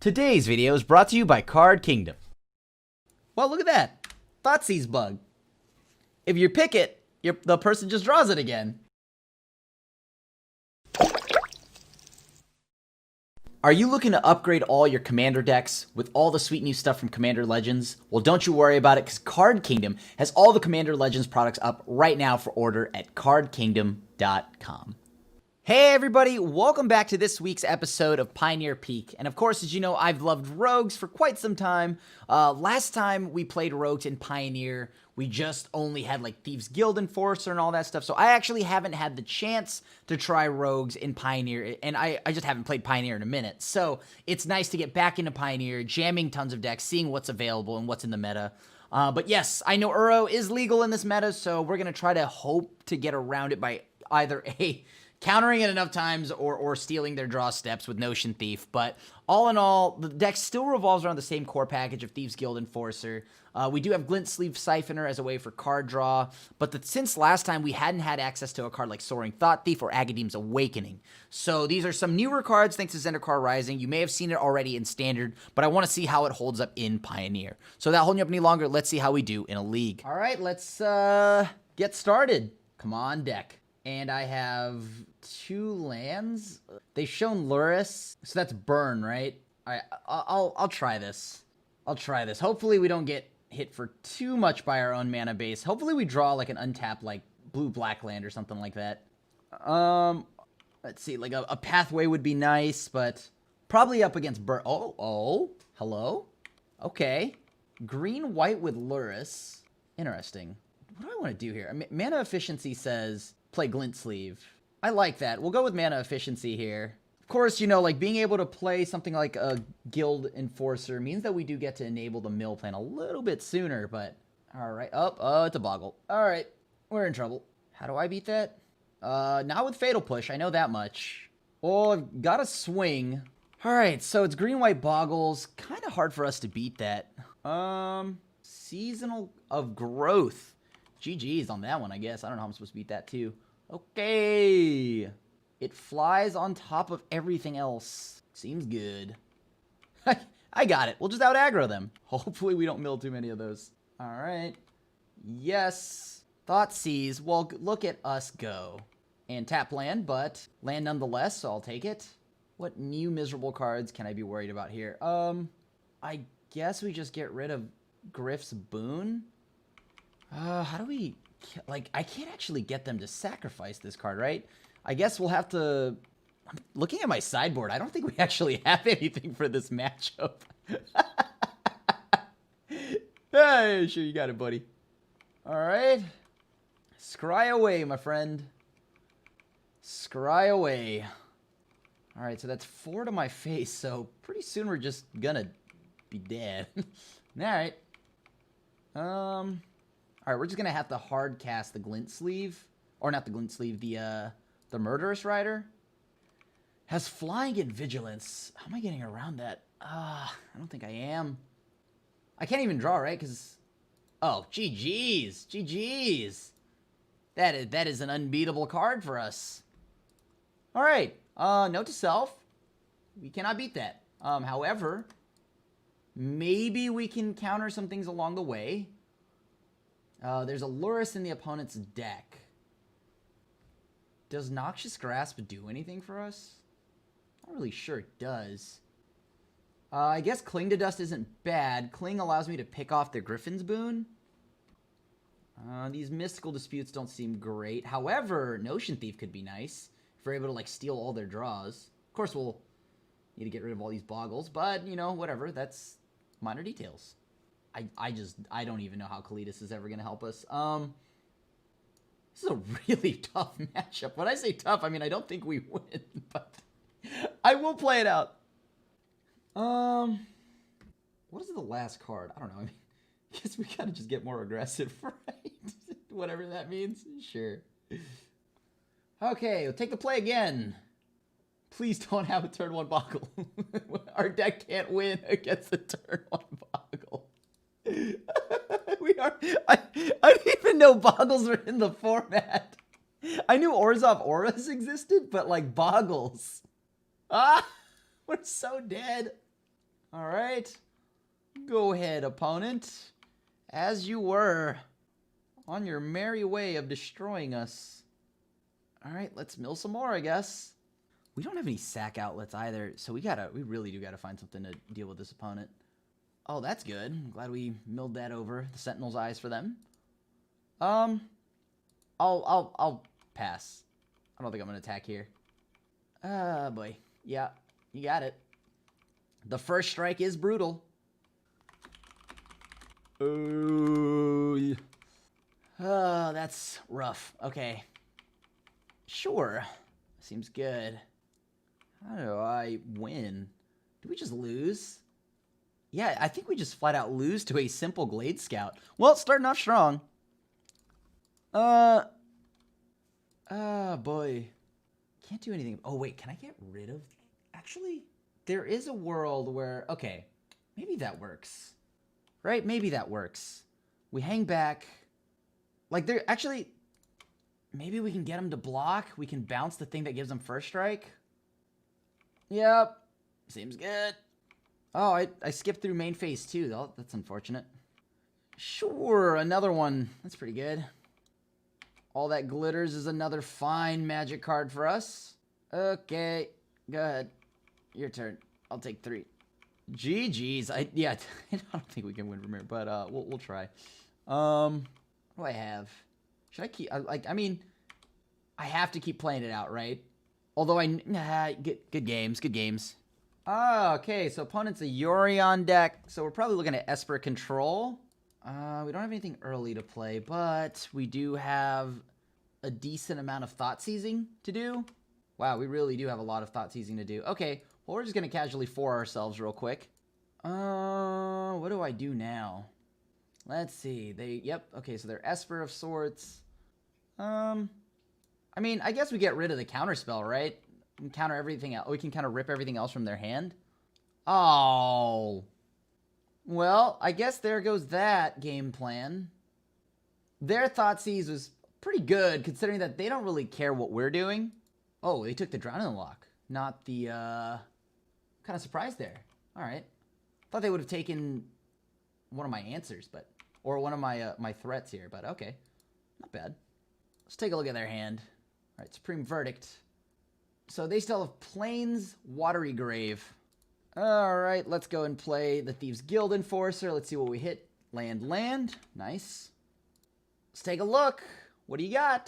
Today's video is brought to you by Card Kingdom. Well, look at that. Thoughtseize bug. If you pick it, the person just draws it again. Are you looking to upgrade all your Commander decks with all the sweet new stuff from Commander Legends? Well, don't you worry about it, because Card Kingdom has all the Commander Legends products up right now for order at cardkingdom.com. Hey everybody, welcome back to this week's episode of Pioneer Peak. And of course, as you know, I've loved Rogues for quite some time. Last time we played Rogues in Pioneer, we just only had like Thieves Guild Enforcer and all that stuff. So I actually haven't had the chance to try Rogues in Pioneer, and I just haven't played Pioneer in a minute. So it's nice to get back into Pioneer, jamming tons of decks, seeing what's available and what's in the meta. But yes, I know Uro is legal in this meta, so we're going to try to hope to get around it by either countering it enough times or stealing their draw steps with Notion Thief. But all in all, the deck still revolves around the same core package of Thieves Guild Enforcer. We do have Glint Sleeve Siphoner as a way for card draw, but since last time we hadn't had access to a card like Soaring Thought Thief or Agadeem's Awakening. So these are some newer cards thanks to Zendikar Rising. You may have seen it already in Standard, but I want to see how it holds up in Pioneer. So without holding you up any longer, let's see how we do in a league. All right, let's get started. Come on, deck. And I have 2 lands. They've shown Luris, so that's burn, right? I'll try this. I'll try this. Hopefully we don't get hit for too much by our own mana base. Hopefully we draw like an untapped like blue-black land or something like that. Let's see, like a pathway would be nice, but probably up against burn. Oh, hello? Okay. Green-white with Luris. Interesting. What do I want to do here? I mean, mana efficiency says play Glint Sleeve. I like that. We'll go with mana efficiency here. Of course, you know, like being able to play something like a Guild Enforcer means that we do get to enable the mill plan a little bit sooner, but all right. Oh, it's a boggle. All right, we're in trouble. How do I beat that? Not with Fatal Push. I know that much. Oh, I've got a swing. All right, so it's green-white boggles. Kind of hard for us to beat that. Seasonal of Growth. GG's on that one, I guess. I don't know how I'm supposed to beat that too. Okay. It flies on top of everything else. Seems good. I got it. We'll just out-aggro them. Hopefully we don't mill too many of those. All right. Yes. Thoughtseize. Well, look at us go. And tap land, but land nonetheless, so I'll take it. What new miserable cards can I be worried about here? I guess we just get rid of Griff's Boon. How do we... Like, I can't actually get them to sacrifice this card, right? I guess we'll have to... I'm looking at my sideboard. I don't think we actually have anything for this matchup. Hey, sure you got it, buddy. All right. Scry away, my friend. Scry away. All right, so that's 4 to my face, so pretty soon we're just gonna be dead. All right. All right, we're just gonna have to hard cast the Glint Sleeve. Or not the Glint Sleeve, the Murderous Rider. Has flying and vigilance. How am I getting around that? I don't think I am. I can't even draw, right? Because, oh, GG's. GG's. That is an unbeatable card for us. All right. Note to self. We cannot beat that. However, maybe we can counter some things along the way. There's a Luris in the opponent's deck. Does Noxious Grasp do anything for us? Not really sure it does. I guess Cling to Dust isn't bad. Cling allows me to pick off the Griffin's Boon. These Mystical Disputes don't seem great. However, Notion Thief could be nice if we're able to like steal all their draws. Of course, we'll need to get rid of all these boggles, but you know, whatever. That's minor details. I don't even know how Kalidas is ever going to help us. This is a really tough matchup. When I say tough, I mean, I don't think we win, but I will play it out. What is the last card? I don't know. I mean, I guess we gotta just get more aggressive, right? Whatever that means. Sure. Okay, we'll take the play again. Please don't have a turn 1 boggle. Our deck can't win against the turn 1 boggle. I didn't even know boggles were in the format. I knew Orzhov Auras existed, but like boggles. We're so dead. All right. Go ahead, opponent. As you were on your merry way of destroying us. All right, let's mill some more, I guess. We don't have any sack outlets either, so we really do gotta find something to deal with this opponent. Oh, that's good. I'm glad we milled that over. The Sentinel's Eyes for them. I'll pass. I don't think I'm gonna attack here. Boy. Yeah, you got it. The first strike is brutal. Oh, yeah. Oh, that's rough. Okay. Sure. Seems good. How do I win? Do we just lose? Yeah, I think we just flat out lose to a simple Glade Scout. Well, starting off strong. Boy. Can't do anything. Oh, wait, can I get rid of... Actually, there is a world where... Okay, maybe that works. Right? Maybe that works. We hang back. Like, there... Actually, maybe we can get him to block. We can bounce the thing that gives him first strike. Yep. Seems good. Oh, I skipped through main phase too. Oh, that's unfortunate. Sure, another one. That's pretty good. All that glitters is another fine magic card for us. Okay, go ahead. Your turn. I'll take 3. GG's. Yeah, I don't think we can win from here, but we'll try. What do I have? Should I keep? I mean, I have to keep playing it out, right? Although good games, good games. Okay, so opponent's a Yorion deck, so we're probably looking at Esper Control. We don't have anything early to play, but we do have a decent amount of Thought Seizing to do. Wow, we really do have a lot of Thought Seizing to do. Okay, well, we're just going to casually 4 ourselves real quick. What do I do now? Let's see. Yep, okay, so they're Esper of sorts. I mean, I guess we get rid of the counterspell, right? We can counter everything else. We can kind of rip everything else from their hand. Oh. Well, I guess there goes that game plan. Their Thoughtseize was pretty good, considering that they don't really care what we're doing. Oh, they took the Drowning Lock. Not the, kind of surprised there. Alright. Thought they would have taken one of my answers, but... Or one of my, my threats here, but okay. Not bad. Let's take a look at their hand. Alright, Supreme Verdict. So they still have Plains, Watery Grave. Alright, let's go and play the Thieves Guild Enforcer. Let's see what we hit. Land. Nice. Let's take a look. What do you got?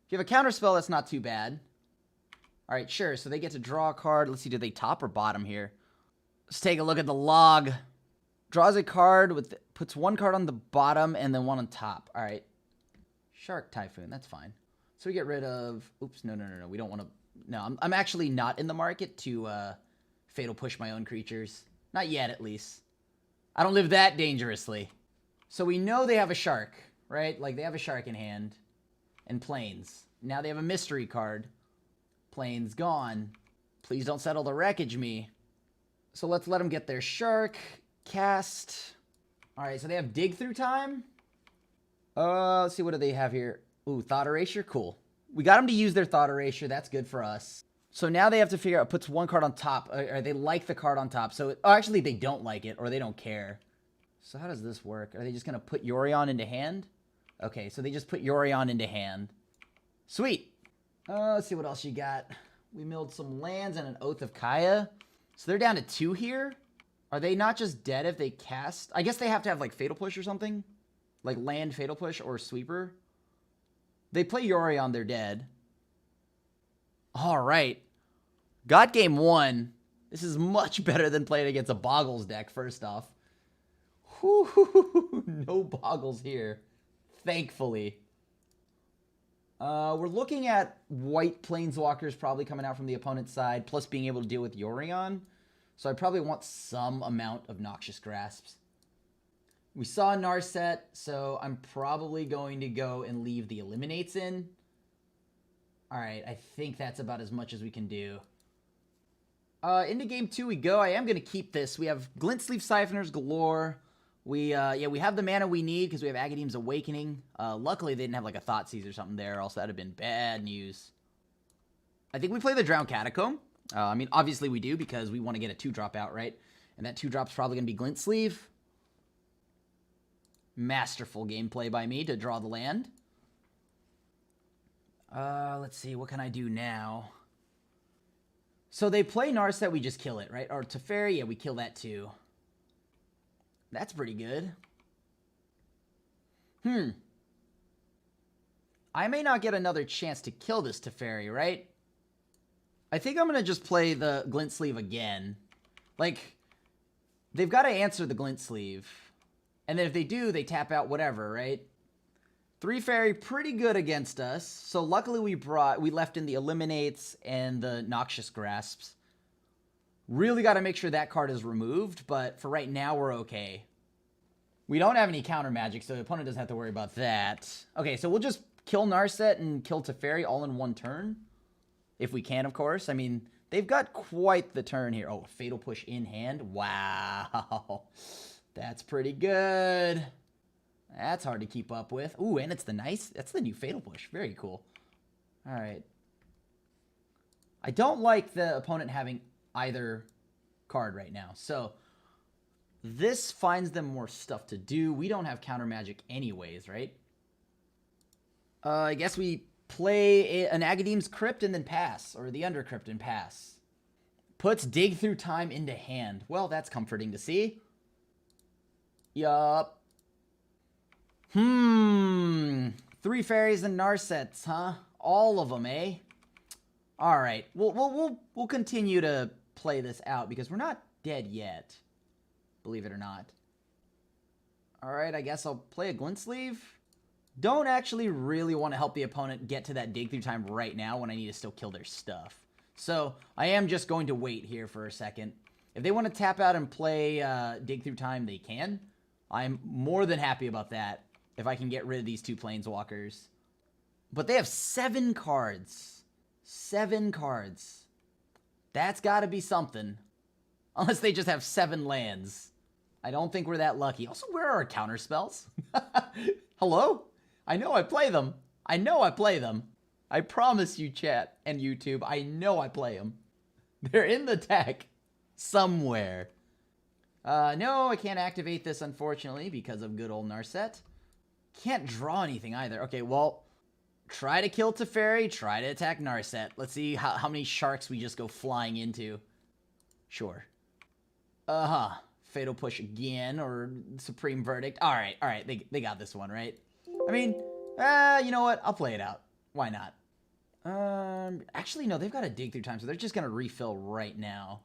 If you have a counterspell, that's not too bad. Alright, sure. So they get to draw a card. Let's see, do they top or bottom here? Let's take a look at the log. Draws a card, puts 1 card on the bottom and then 1 on top. Alright. Shark Typhoon, that's fine. So we get rid of... Oops, no. We don't want to... No, I'm actually not in the market to Fatal Push my own creatures. Not yet, at least. I don't live that dangerously. So we know they have a shark, right? Like, they have a shark in hand. And Plains. Now they have a mystery card. Plains gone. Please don't settle the wreckage me. So let's let them get their shark. Cast. Alright, so they have dig through time. Let's see, what do they have here? Ooh, Thought Erasure? Cool. We got them to use their Thought Erasure. That's good for us. So now they have to figure out, puts 1 card on top. Or they like the card on top. So, actually, they don't like it, or they don't care. So how does this work? Are they just going to put Yorion into hand? Okay, so they just put Yorion into hand. Sweet. Let's see what else you got. We milled some lands and an Oath of Kaya. So they're down to 2 here. Are they not just dead if they cast? I guess they have to have, like, Fatal Push or something. Like land Fatal Push or Sweeper. They play Yorion, they're dead. Alright. Got game 1. This is much better than playing against a Boggles deck, first off. Whew, no Boggles here. Thankfully. We're looking at white Planeswalkers probably coming out from the opponent's side, plus being able to deal with Yorion. So I probably want some amount of Noxious Grasps. We saw Narset, so I'm probably going to go and leave the Eliminates in. Alright, I think that's about as much as we can do. Into game 2 we go. I am going to keep this. We have Glint Sleeve Siphoners galore. We have the mana we need because we have Agadeem's Awakening. Luckily, they didn't have like a Thoughtseize or something there, or else that would have been bad news. I think we play the Drowned Catacomb. I mean, obviously we do because we want to get a 2-drop out, right? And that 2-drop's probably going to be Glint Sleeve. Masterful gameplay by me to draw the land. Let's see. What can I do now? So they play Narset, we just kill it, right? Or Teferi, yeah, we kill that too. That's pretty good. I may not get another chance to kill this Teferi, right? I think I'm going to just play the Glint Sleeve again. Like, they've got to answer the Glint Sleeve. And then if they do, they tap out whatever, right? 3 Fairy, pretty good against us. So luckily we left in the Eliminates and the Noxious Grasps. Really got to make sure that card is removed, but for right now, we're okay. We don't have any counter magic, so the opponent doesn't have to worry about that. Okay, so we'll just kill Narset and kill Teferi all in one turn. If we can, of course. I mean, they've got quite the turn here. Oh, Fatal Push in hand. Wow. That's pretty good. That's hard to keep up with. Ooh, and it's that's the new Fatal Push. Very cool. All right. I don't like the opponent having either card right now. So this finds them more stuff to do. We don't have counter magic anyways, right? I guess we play an Agadeem's Crypt and then pass. Or the Undercrypt and pass. Puts Dig Through Time into hand. Well, that's comforting to see. Yup. 3 Fairies and Narsets, huh? All of them, eh? All right. We'll continue to play this out because we're not dead yet. Believe it or not. All right, I guess I'll play a Glint Sleeve. Don't actually really want to help the opponent get to that Dig Through Time right now when I need to still kill their stuff. So I am just going to wait here for a second. If they want to tap out and play Dig Through Time, they can. I'm more than happy about that if I can get rid of these 2 Planeswalkers. But they have 7 cards. 7 cards. That's got to be something. Unless they just have 7 lands. I don't think we're that lucky. Also, where are our counter spells? Hello? I know I play them. I know I play them. I promise you, chat and YouTube, I know I play them. They're in the deck somewhere. No, I can't activate this, unfortunately, because of good old Narset. Can't draw anything either. Okay, well, try to kill Teferi, try to attack Narset. Let's see how many sharks we just go flying into. Sure. Fatal Push again, or Supreme Verdict. All right, they got this one, right? I mean, you know what? I'll play it out. Why not? Actually, no, they've got a Dig Through Time, so they're just going to refill right now.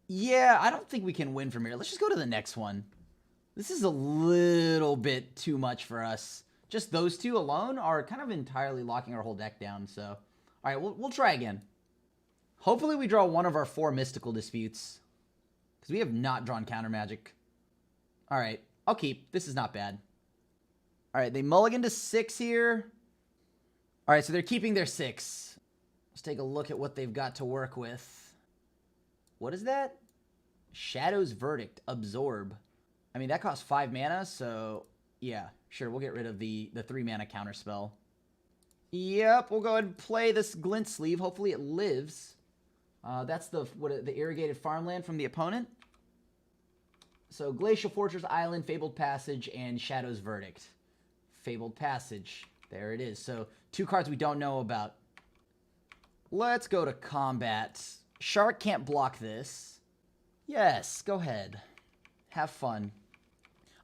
Yeah, I don't think we can win from here. Let's just go to the next one. This is a little bit too much for us. Just those 2 alone are kind of entirely locking our whole deck down, so... All right, we'll try again. Hopefully we draw one of our 4 Mystical Disputes. Because we have not drawn counter magic. All right, I'll keep. This is not bad. All right, they mulligan to 6 here. All right, so they're keeping their 6. Let's take a look at what they've got to work with. What is that? Shadow's Verdict. Absorb. I mean, that costs 5 mana, so... Yeah, sure, we'll get rid of the 3 mana counter spell. Yep, we'll go ahead and play this Glint Sleeve. Hopefully it lives. That's the irrigated farmland from the opponent. So Glacial Fortress Island, Fabled Passage, and Shadow's Verdict. Fabled Passage. There it is. So 2 cards we don't know about. Let's go to combat. Shark can't block this. Yes, go ahead. Have fun.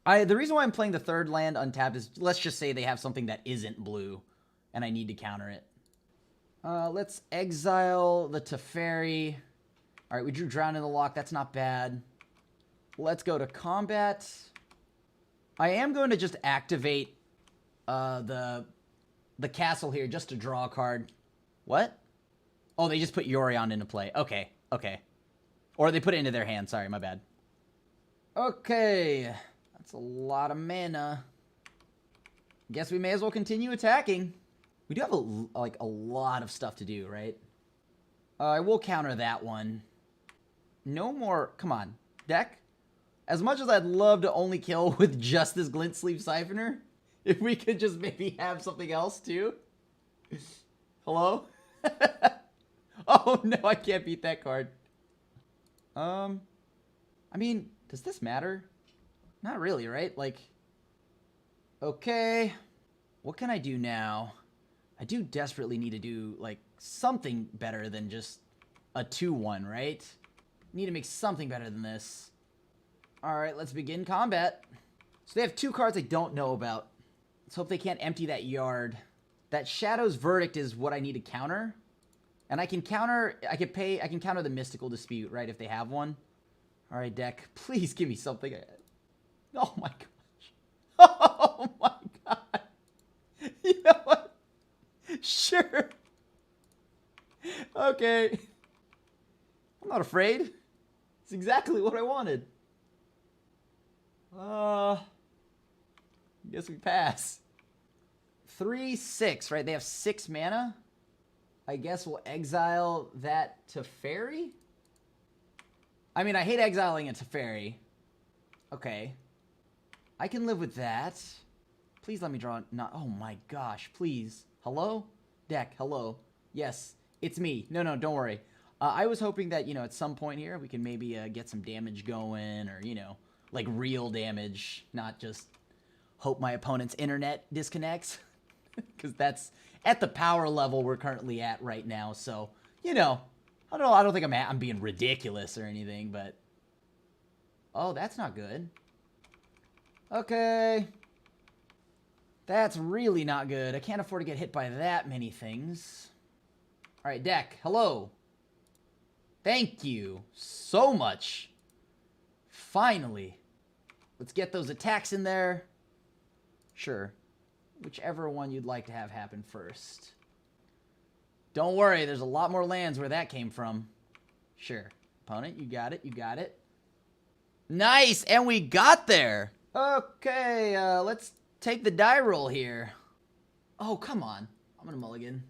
The reason why I'm playing the 3rd land untapped is, let's just say they have something that isn't blue, and I need to counter it. Let's exile the Teferi. All right, we drew Drown in the Loch. That's not bad. Let's go to combat. I am going to just activate the castle here just to draw a card. What? Oh, they just put Yorion into play. Okay, okay. Or they put it into their hand. Sorry, my bad. Okay. That's a lot of mana. Guess we may as well continue attacking. We do have a lot of stuff to do, right? I will counter that one. No more... Come on. Deck? As much as I'd love to only kill with just this Glint Sleeve Siphoner, if we could just maybe have something else, too. Hello? Oh, no, I can't beat that card. mean, does this matter? Not really, right? Like, okay, what can I do now? I do desperately need to do, like, something better than just a 2-1, right? Need to make something better than this. Alright, let's begin combat. So they have 2 cards I don't know about. Let's hope they can't empty that yard. That Shadow's Verdict is what I need to counter. And I can counter the Mystical Dispute, right, if they have one. Alright, deck, please give me something. Oh my gosh. Oh my god. You know what? Sure. Okay. I'm not afraid. It's exactly what I wanted. Guess we pass. 3/6, right? They have 6 mana. I guess we'll exile that Teferi. I mean, I hate exiling a Teferi. Okay. I can live with that. Please let me draw. Not. Oh my gosh, please. Hello? Deck, hello. Yes, it's me. No, don't worry. I was hoping that, at some point here, we can maybe get some damage going, or, like real damage, not just hope my opponent's internet disconnects. Because that's at the power level we're currently at right now. So, I don't think I'm being ridiculous or anything, but... Oh, that's not good. Okay. That's really not good. I can't afford to get hit by that many things. Alright, deck. Hello. Thank you so much. Finally. Let's get those attacks in there. Sure. Whichever one you'd like to have happen first. Don't worry, there's a lot more lands where that came from. Sure. Opponent, you got it, you got it. Nice, and we got there. Okay, let's take the die roll here. Oh, come on. I'm gonna mulligan.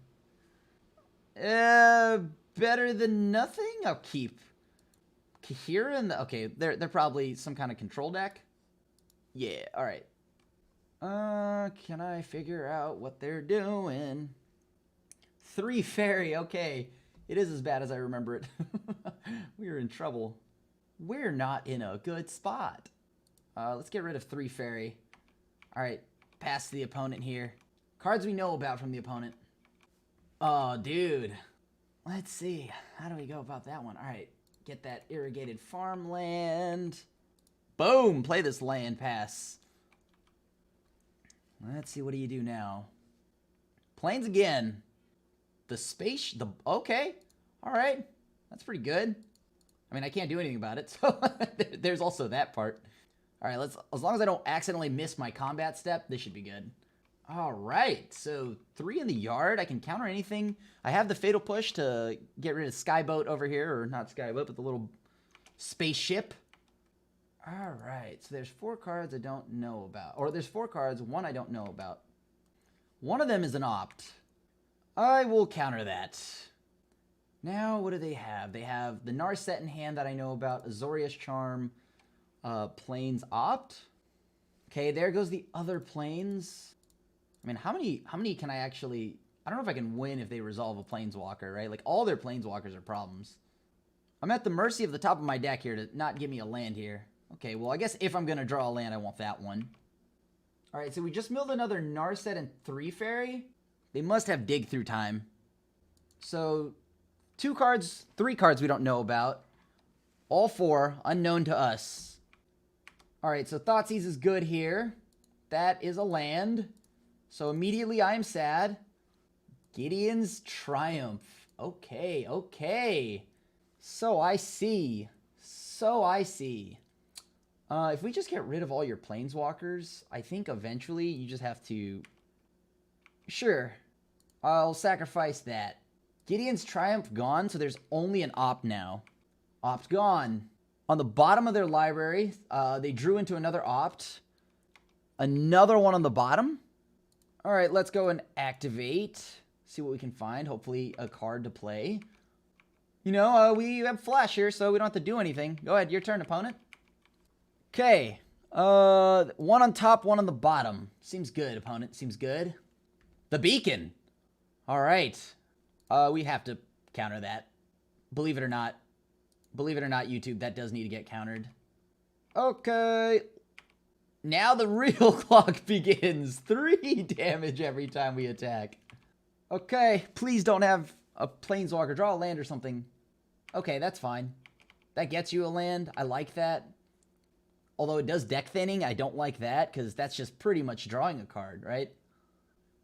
Better than nothing? I'll keep Kahira and okay, they're probably some kind of control deck. Yeah, alright. Can I figure out what they're doing? 3 fairy, okay. It is as bad as I remember it. We're in trouble. We're not in a good spot. Let's get rid of 3 fairy. Alright, pass to the opponent here. Cards we know about from the opponent. Oh, dude. Let's see. How do we go about that one? Alright, get that irrigated farmland. Boom! Play this land pass. Let's see, what do you do now? Plains again. Okay. Alright. That's pretty good. I mean, I can't do anything about it, so there's also that part. Alright, as long as I don't accidentally miss my combat step, this should be good. Alright, so 3 in the yard. I can counter anything. I have the Fatal Push to get rid of Skyboat over here, or not Skyboat, but the little spaceship. Alright, so there's 4 cards I don't know about. Or there's 4 cards, 1 I don't know about. One of them is an opt. I will counter that. Now, what do they have? They have the Narset in hand that I know about, Azorius Charm, Plains opt. Okay, there goes the other Plains. I mean, how many can I actually... I don't know if I can win if they resolve a Planeswalker, right? Like, all their Planeswalkers are problems. I'm at the mercy of the top of my deck here to not give me a land here. Okay, well, I guess if I'm going to draw a land, I want that one. Alright, so we just milled another Narset and 3 fairy. They must have dig through time. So, 2 cards, 3 cards we don't know about. All 4, unknown to us. Alright, so Thoughtseize is good here. That is a land. So immediately I am sad. Gideon's Triumph. Okay, okay. So I see. If we just get rid of all your Planeswalkers, I think eventually you just have to... Sure. I'll sacrifice that. Gideon's Triumph gone, so there's only an opt now. Opt gone. On the bottom of their library, they drew into another opt. Another one on the bottom. Alright, let's go and activate. See what we can find. Hopefully a card to play. We have Flash here, so we don't have to do anything. Go ahead, your turn, opponent. Okay. 1 on top, 1 on the bottom. Seems good, opponent. Seems good. The Beacon. Alright. We have to counter that. Believe it or not, YouTube, that does need to get countered. Okay. Now the real clock begins. 3 damage every time we attack. Okay, please don't have a planeswalker. Draw a land or something. Okay, that's fine. That gets you a land. I like that. Although it does deck thinning, I don't like that, because that's just pretty much drawing a card, right?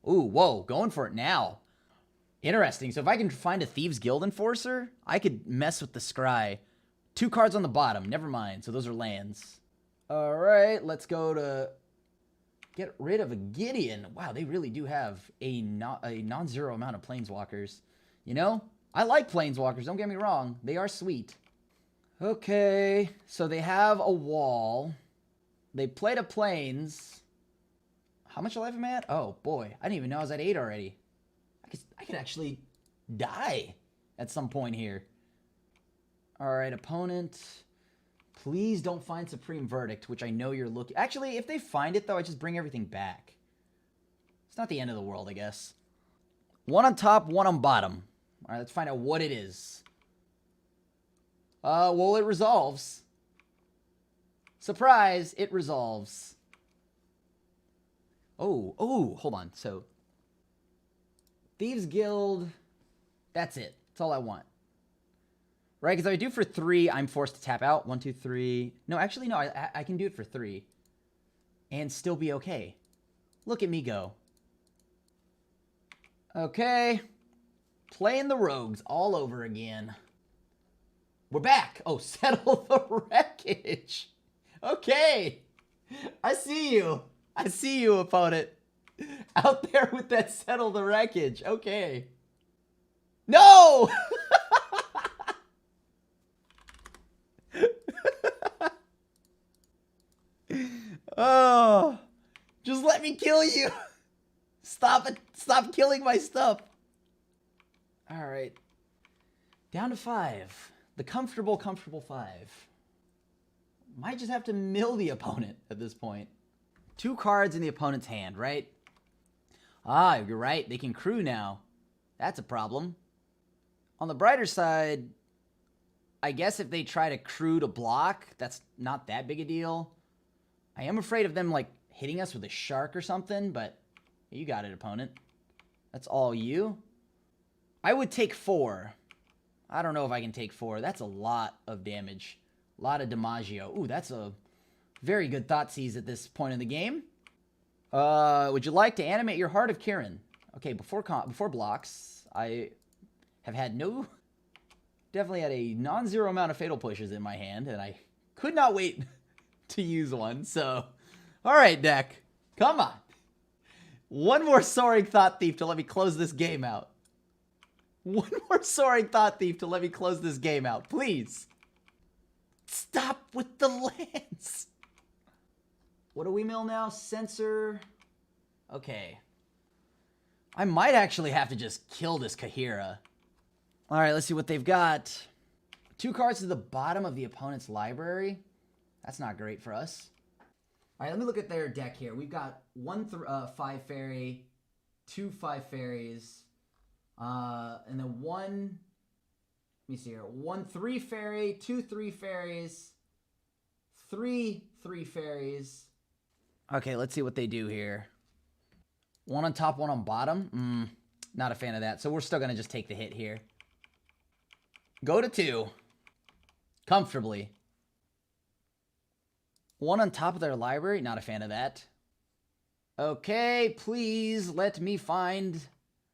Ooh, whoa, going for it now. Interesting. So if I can find a Thieves Guild Enforcer, I could mess with the Scry. 2 cards on the bottom. Never mind. So those are lands. All right, let's go to get rid of a Gideon. Wow, they really do have a non-zero amount of planeswalkers. You know, I like planeswalkers. Don't get me wrong. They are sweet. Okay, so they have a wall. They played a planes. How much life am I at? Oh, boy. I didn't even know I was at 8 already. I could actually die at some point here. All right, opponent. Please don't find Supreme Verdict, which I know you're looking... Actually, if they find it, though, I just bring everything back. It's not the end of the world, I guess. 1 on top, 1 on bottom. All right, let's find out what it is. Well, it resolves. Surprise, it resolves. Oh, hold on. So, Thieves Guild, that's it. That's all I want. Right, because if I do for 3, I'm forced to tap out. 1, 2, 3. No, actually, no, I can do it for 3. And still be okay. Look at me go. Okay. Playing the rogues all over again. We're back. Oh, settle the wreckage. Okay. I see you. I see you, opponent. Out there with that settle the wreckage. Okay. No! Oh, just let me kill you. Stop it. Stop killing my stuff. All right. Down to 5. The comfortable 5. Might just have to mill the opponent at this point. 2 cards in the opponent's hand, right? Ah, you're right. They can crew now. That's a problem. On the brighter side, I guess if they try to crew to block, that's not that big a deal. I am afraid of them, like, hitting us with a shark or something, but you got it, opponent. That's all you. I would take 4. I don't know if I can take 4. That's a lot of damage. A lot of DiMaggio. Ooh, that's a very good Thoughtseize at this point in the game. Would you like to animate your Heart of Kirin? Okay, before blocks, I have had definitely had a non-zero amount of Fatal Pushes in my hand, and I could not wait to use one, so... Alright, deck. Come on. One more Soaring Thought Thief to let me close this game out. One more Soaring Thought Thief to let me close this game out, please. Stop with the lands. What do we mill now? Censor. Okay. I might actually have to just kill this Kahira. Alright, let's see what they've got. 2 cards to the bottom of the opponent's library. That's not great for us. Alright, let me look at their deck here. We've got 1 5 fairy, 2 5 fairies, and then 1, let me see here, 1 3 fairy, 2 3 fairies, 3 3 fairies. Okay, let's see what they do here. 1 on top, 1 on bottom. Not a fan of that. So we're still going to just take the hit here. Go to 2. Comfortably. 1 on top of their library. Not a fan of that. Okay, please let me find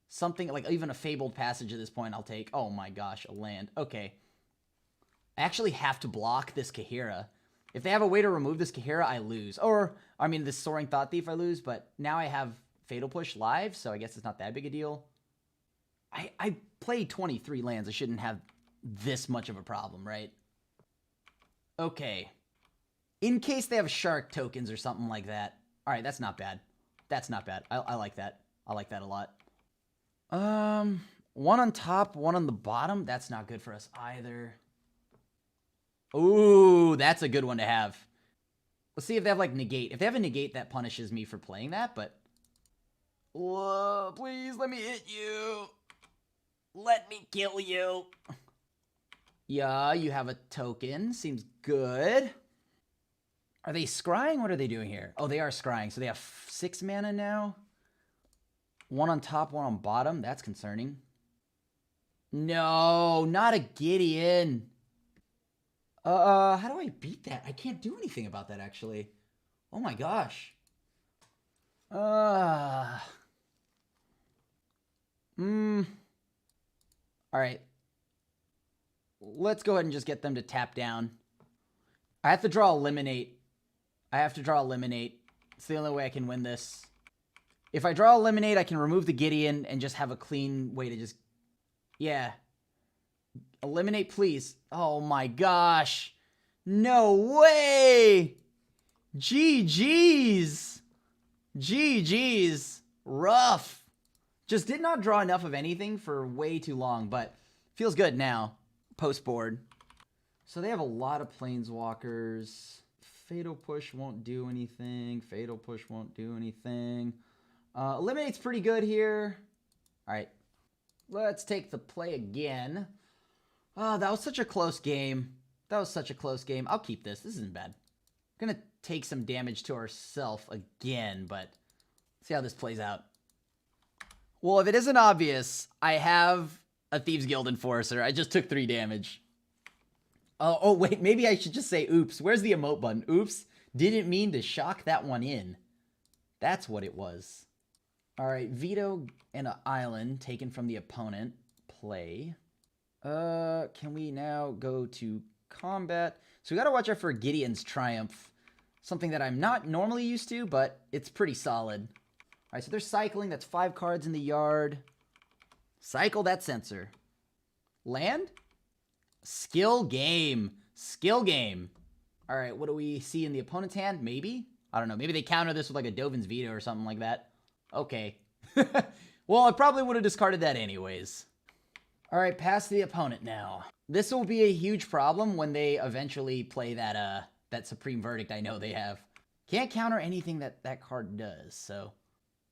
something, like even a Fabled Passage at this point I'll take. Oh my gosh, a land. Okay. I actually have to block this Kahira. If they have a way to remove this Kahira, I lose. Or, I mean, this Soaring Thought Thief, I lose. But now I have Fatal Push live, so I guess it's not that big a deal. I played 23 lands. I shouldn't have this much of a problem, right? Okay. In case they have shark tokens or something like that. All right, that's not bad. That's not bad. I like that. I like that a lot. 1 on top, 1 on the bottom. That's not good for us either. Ooh, that's a good one to have. Let's see if they have, like, negate. If they have a negate, that punishes me for playing that, but... Whoa, please, let me hit you. Let me kill you. Yeah, you have a token. Seems good. Are they scrying? What are they doing here? Oh, they are scrying. So they have 6 mana now. One on top, one on bottom. That's concerning. No, not a Gideon. How do I beat that? I can't do anything about that, actually. Oh my gosh. All right. Let's go ahead and just get them to tap down. I have to draw Eliminate. It's the only way I can win this. If I draw Eliminate, I can remove the Gideon and just have a clean way to just... Yeah. Eliminate, please. Oh my gosh. No way! GG's. GG's. Rough. Just did not draw enough of anything for way too long, but feels good now. Post board. So they have a lot of Planeswalkers. Fatal Push won't do anything. Fatal Push won't do anything. Eliminate's pretty good here. All right. Let's take the play again. Oh, that was such a close game. I'll keep this. This isn't bad. I'm going to take some damage to ourselves again, but see how this plays out. Well, if it isn't obvious, I have a Thieves Guild Enforcer. I just took 3 damage. Oh, wait, maybe I should just say oops. Where's the emote button? Oops. Didn't mean to shock that one in. That's what it was. All right, veto and an island taken from the opponent. Play. Can we now go to combat? So we got to watch out for Gideon's Triumph. Something that I'm not normally used to, but it's pretty solid. All right, so they're cycling. That's 5 cards in the yard. Cycle that censor. Land? Skill game. Skill game. All right, what do we see in the opponent's hand? Maybe? I don't know. Maybe they counter this with like a Dovin's Veto or something like that. Okay. Well, I probably would have discarded that anyways. All right, pass the opponent now. This will be a huge problem when they eventually play that that Supreme Verdict I know they have. Can't counter anything that card does, so...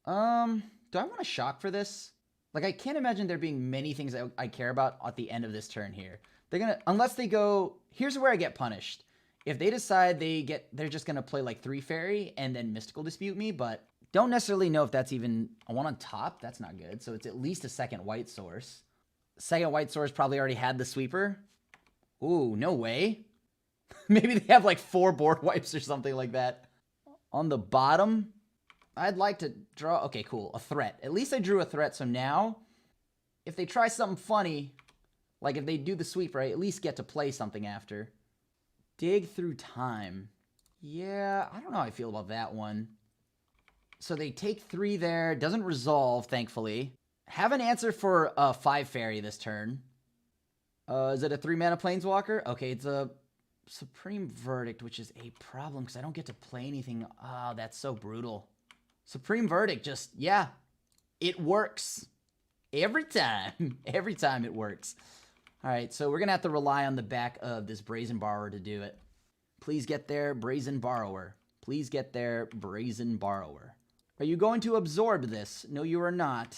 do I want to shock for this? Like, I can't imagine there being many things I care about at the end of this turn here. They're gonna... Unless they go... Here's where I get punished. If they decide they're just gonna play like 3 Fairy and then Mystical Dispute me, but don't necessarily know if that's even a 1 on top. That's not good. So it's at least a second white source. Second white source probably already had the sweeper. Ooh, no way. Maybe they have like 4 board wipes or something like that. On the bottom, I'd like to draw... Okay, cool. A threat. At least I drew a threat, so now, if they try something funny, like if they do the sweeper, I at least get to play something after. Dig through time. Yeah, I don't know how I feel about that one. So they take 3 there. Doesn't resolve, thankfully. Have an answer for a 5 Fairy this turn. Is it a 3-mana Planeswalker? Okay, it's a Supreme Verdict, which is a problem because I don't get to play anything. Oh, that's so brutal. Supreme Verdict just, yeah, it works. Every time. Every time it works. All right, so we're going to have to rely on the back of this Brazen Borrower to do it. Please get there, Brazen Borrower. Please get there, Brazen Borrower. Are you going to absorb this? No, you are not.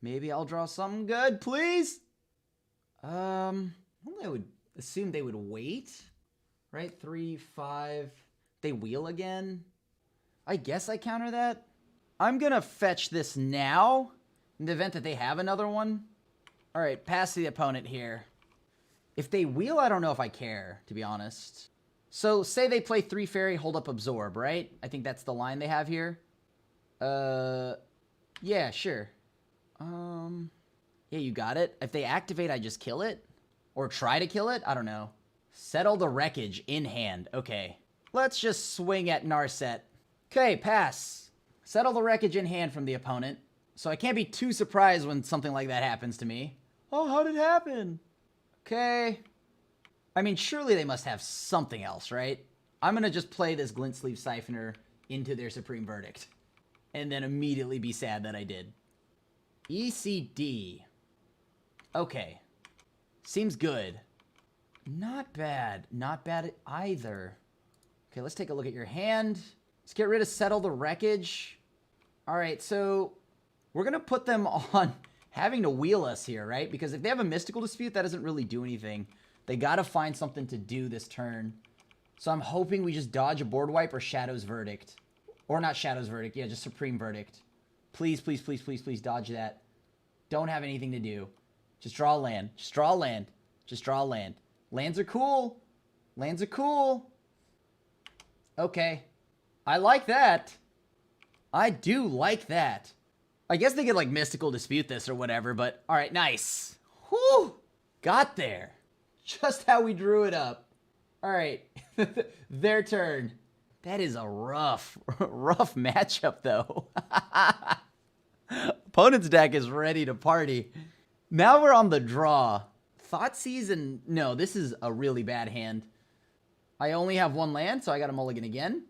Maybe I'll draw something good, please. I would assume they would wait, right? 3, 5. They wheel again. I guess I counter that. I'm going to fetch this now in the event that they have another one. All right, pass the opponent here. If they wheel, I don't know if I care, to be honest. So say they play 3 Fairy, hold up, absorb, right? I think that's the line they have here. Yeah, sure. Yeah, you got it. If they activate, I just kill it? Or try to kill it? I don't know. Settle the wreckage in hand. Okay. Let's just swing at Narset. Okay, pass. Settle the wreckage in hand from the opponent. So I can't be too surprised when something like that happens to me. Oh, how did it happen? Okay. I mean, surely they must have something else, right? I'm going to just play this Glint Sleeve Siphoner into their Supreme Verdict. And then immediately be sad that I did. ECD. Okay. Seems good. Not bad. Not bad either. Okay, let's take a look at your hand. Let's get rid of Settle the Wreckage. All right, so we're going to put them on having to wheel us here, right? Because if they have a Mystical Dispute, that doesn't really do anything. They got to find something to do this turn. So I'm hoping we just dodge a board wipe or Shadow's Verdict. Or not Shadow's Verdict. Yeah, just Supreme Verdict. Please, please, please, please, please dodge that. Don't have anything to do. Just draw a land. Just draw a land. Just draw a land. Lands are cool. Lands are cool. Okay. I like that. I do like that. I guess they could, like, Mystical Dispute this or whatever, but... Alright, nice. Whew! Got there. Just how we drew it up. Alright. Their turn. That is a rough matchup, though. Opponent's deck is ready to party. Now we're on the draw. Thoughtseize and... No, this is a really bad hand. I only have one land, so I got a mulligan again.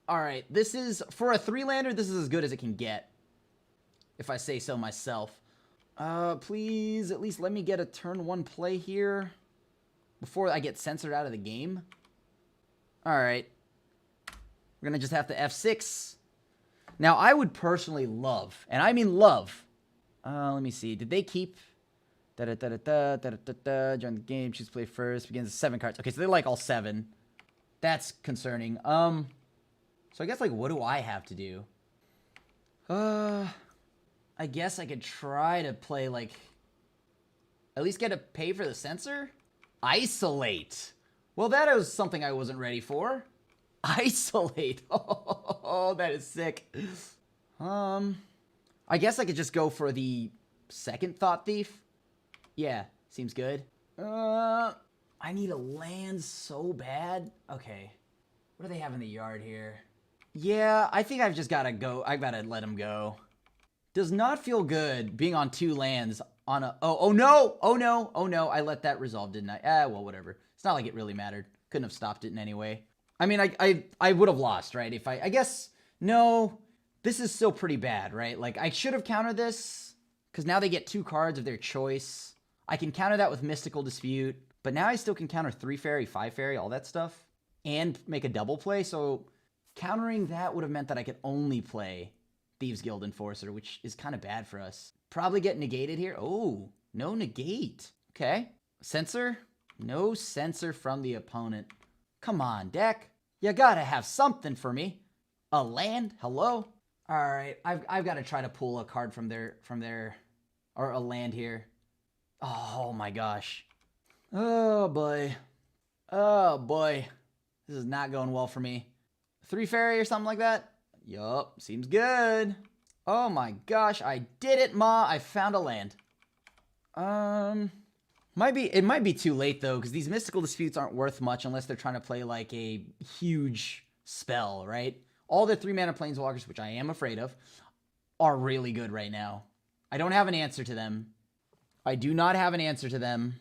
Alright, this is... For a 3-lander, this is as good as it can get. If I say so myself. Please, at least let me get a turn 1 play here. Before I get censored out of the game. Alright. We're gonna just have to F6. Now, I would personally love, and I mean love. Let me see. Did they keep... Da-da-da-da-da, join the game, choose play first, begins with 7 cards. Okay, so they like all 7. That's concerning. So I guess, like, what do I have to do? I guess I could try to play, like... At least get to pay for the censor? Isolate! Well, that was something I wasn't ready for. Isolate! Oh, that is sick. I guess I could just go for the second Thought Thief. Yeah, seems good. I need a land so bad. Okay. What do they have in the yard here? Yeah, I think I've just got to go. I've got to let him go. Does not feel good being on 2 lands on a... Oh no! Oh no! Oh no! I let that resolve, didn't I? Well, whatever. It's not like it really mattered. Couldn't have stopped it in any way. I mean, I would have lost, right? If I guess... No. This is still pretty bad, right? Like, I should have countered this. Because now they get 2 cards of their choice. I can counter that with Mystical Dispute. But now I still can counter 3 Fairy, 5 Fairy, all that stuff. And make a double play. So countering that would have meant that I could only play Thieves Guild Enforcer, which is kind of bad for us. Probably get negated here. Oh, no negate. Okay. Censor? No censor from the opponent. Come on, deck. You gotta have something for me. A land? Hello? Alright, I've got to try to pull a card from their... Or a land here. Oh my gosh. Oh boy. Oh boy. This is not going well for me. 3 Fairy or something like that? Yup, seems good. Oh my gosh, I did it, Ma. I found a land. It might be too late though, because these Mystical Disputes aren't worth much unless they're trying to play like a huge spell, right? All the 3-mana Planeswalkers, which I am afraid of, are really good right now. I don't have an answer to them. I do not have an answer to them.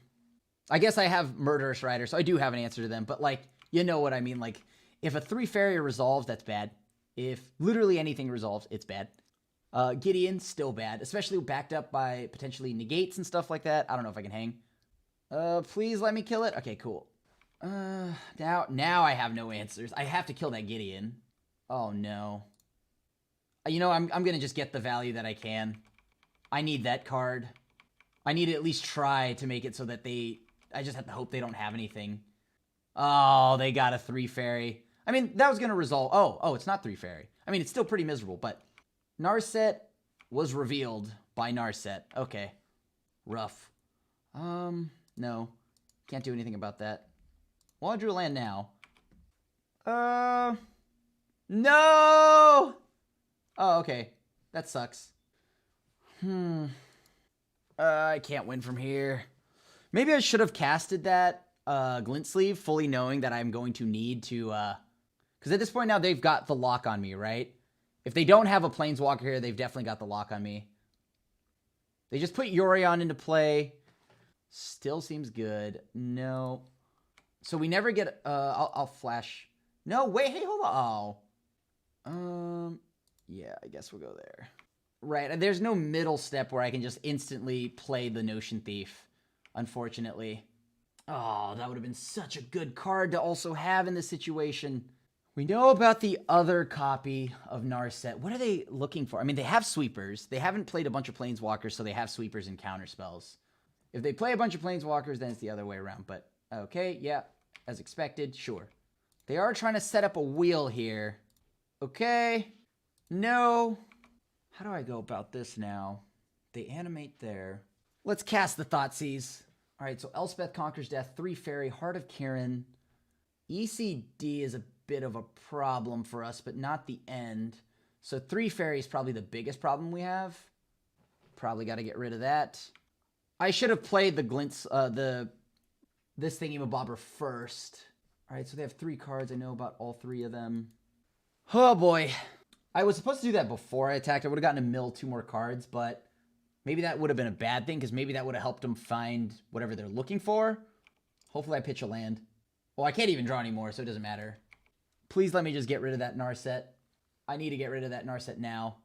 I guess I have Murderous Rider, so I do have an answer to them. But, like, you know what I mean. Like, if a 3 Fairy resolves, that's bad. If literally anything resolves, it's bad. Gideon, still bad. Especially backed up by potentially negates and stuff like that. I don't know if I can hang. Please let me kill it. Okay, cool. Now I have no answers. I have to kill that Gideon. Oh, no. You know, I'm going to just get the value that I can. I need that card. I need to at least try to make it so that I just have to hope they don't have anything. Oh, they got a 3 Fairy. I mean, that was going to resolve. Oh, it's not 3 Fairy. I mean, it's still pretty miserable, but Narset was revealed by Narset. Okay. Rough. No. Can't do anything about that. Well, I drew a land now. No! Oh, okay. That sucks. I can't win from here. Maybe I should have casted that Glint Sleeve, fully knowing that I'm going to need to... Because at this point now, they've got the lock on me, right? If they don't have a Planeswalker here, they've definitely got the lock on me. They just put Yorion into play. Still seems good. No. So we never get... I'll flash... No, wait, hey, hold on. Oh. Yeah, I guess we'll go there. Right, there's no middle step where I can just instantly play the Notion Thief, unfortunately. Oh, that would have been such a good card to also have in this situation. We know about the other copy of Narset. What are they looking for? I mean, they have sweepers. They haven't played a bunch of Planeswalkers, so they have sweepers and counterspells. If they play a bunch of Planeswalkers, then it's the other way around. But, okay, yeah, as expected, sure. They are trying to set up a wheel here. Okay. No. How do I go about this now? They animate there. Let's cast the Thoughtseize. All right, so Elspeth Conquers Death, 3 Fairy, Heart of Kirin. ECD is a bit of a problem for us, but not the end. So 3 Fairy is probably the biggest problem we have. Probably got to get rid of that. I should have played the Glints, this thingy-mabobber first. All right, so they have 3 cards. I know about all 3 of them. Oh, boy. I was supposed to do that before I attacked. I would have gotten to mill 2 more cards, but maybe that would have been a bad thing, because maybe that would have helped them find whatever they're looking for. Hopefully I pitch a land. Well, I can't even draw anymore, so it doesn't matter. Please let me just get rid of that Narset. I need to get rid of that Narset now.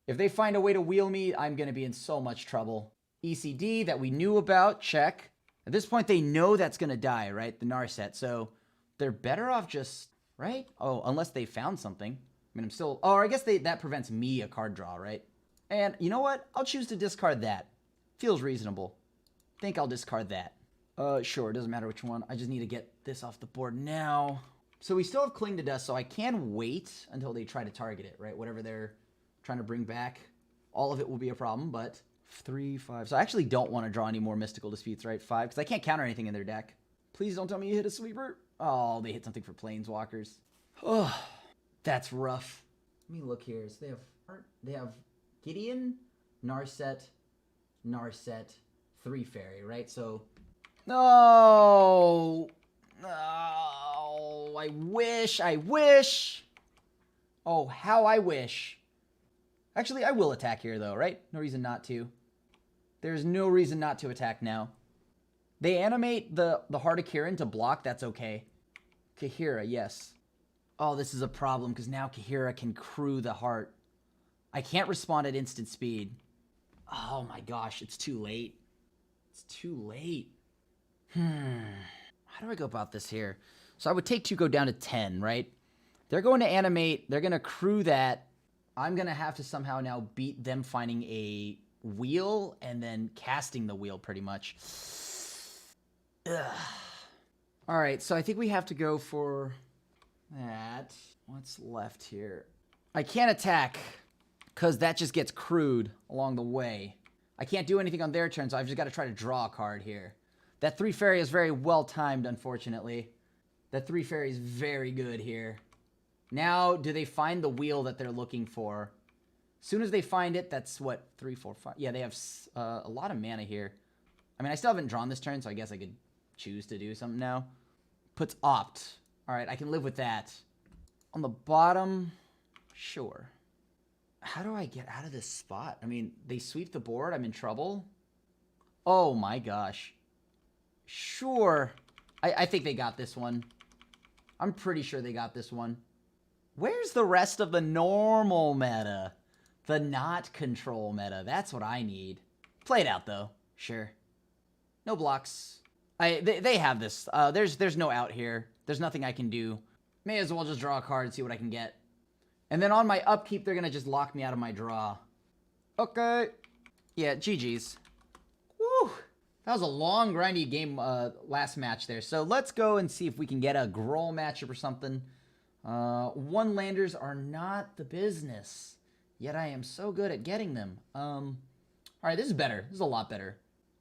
If they find a way to wheel me, I'm going to be in so much trouble. ECD that we knew about, check. At this point, they know that's going to die, right? The Narset. So they're better off just, right? Oh, unless they found something. I mean, I'm still... Oh, I guess that prevents me a card draw, right? And you know what? I'll choose to discard that. Feels reasonable. Think I'll discard that. Sure, it doesn't matter which one. I just need to get this off the board now. So we still have Cling to Dust, so I can wait until they try to target it, right? Whatever they're trying to bring back, all of it will be a problem, but 3, 5. So I actually don't want to draw any more Mystical Disputes, right? 5, because I can't counter anything in their deck. Please don't tell me you hit a sweeper. Oh, they hit something for Planeswalkers. Oh, that's rough. Let me look here. So they have Gideon, Narset, 3 Fairy, right? So, no, I wish. Oh, how I wish. Actually, I will attack here, though, right? No reason not to. There's no reason not to attack now. They animate the Heart of Kirin to block. That's okay. Kahira, yes. Oh, this is a problem, because now Kahira can crew the heart. I can't respond at instant speed. Oh my gosh, it's too late. It's too late. How do I go about this here? So I would take 2, go down to 10, right? They're going to animate. They're going to crew that. I'm going to have to somehow now beat them finding a wheel and then casting the wheel pretty much. Ugh. All right, so I think we have to go for that. What's left here? I can't attack because that just gets crewed along the way. I can't do anything on their turn, so I've just got to try to draw a card here. That 3 Fairy is very well timed, unfortunately. That 3 Fairy is very good here. Now, do they find the wheel that they're looking for? As soon as they find it, that's what, 3, 4, 5. Yeah, they have a lot of mana here. I mean, I still haven't drawn this turn, so I guess I could choose to do something now. Puts Opt. All right, I can live with that. On the bottom, sure. How do I get out of this spot? I mean, they sweep the board. I'm in trouble. Oh, my gosh. Sure. I think they got this one. I'm pretty sure they got this one. Where's the rest of the normal meta? The not control meta. That's what I need. Play it out, though. Sure. No blocks. They have this. There's no out here. There's nothing I can do. May as well just draw a card and see what I can get. And then on my upkeep, they're going to just lock me out of my draw. Okay. Yeah, GG's. Woo! That was a long, grindy game last match there. So let's go and see if we can get a Groll matchup or something. One landers are not the business. Yet I am so good at getting them. All right, this is better. This is a lot better.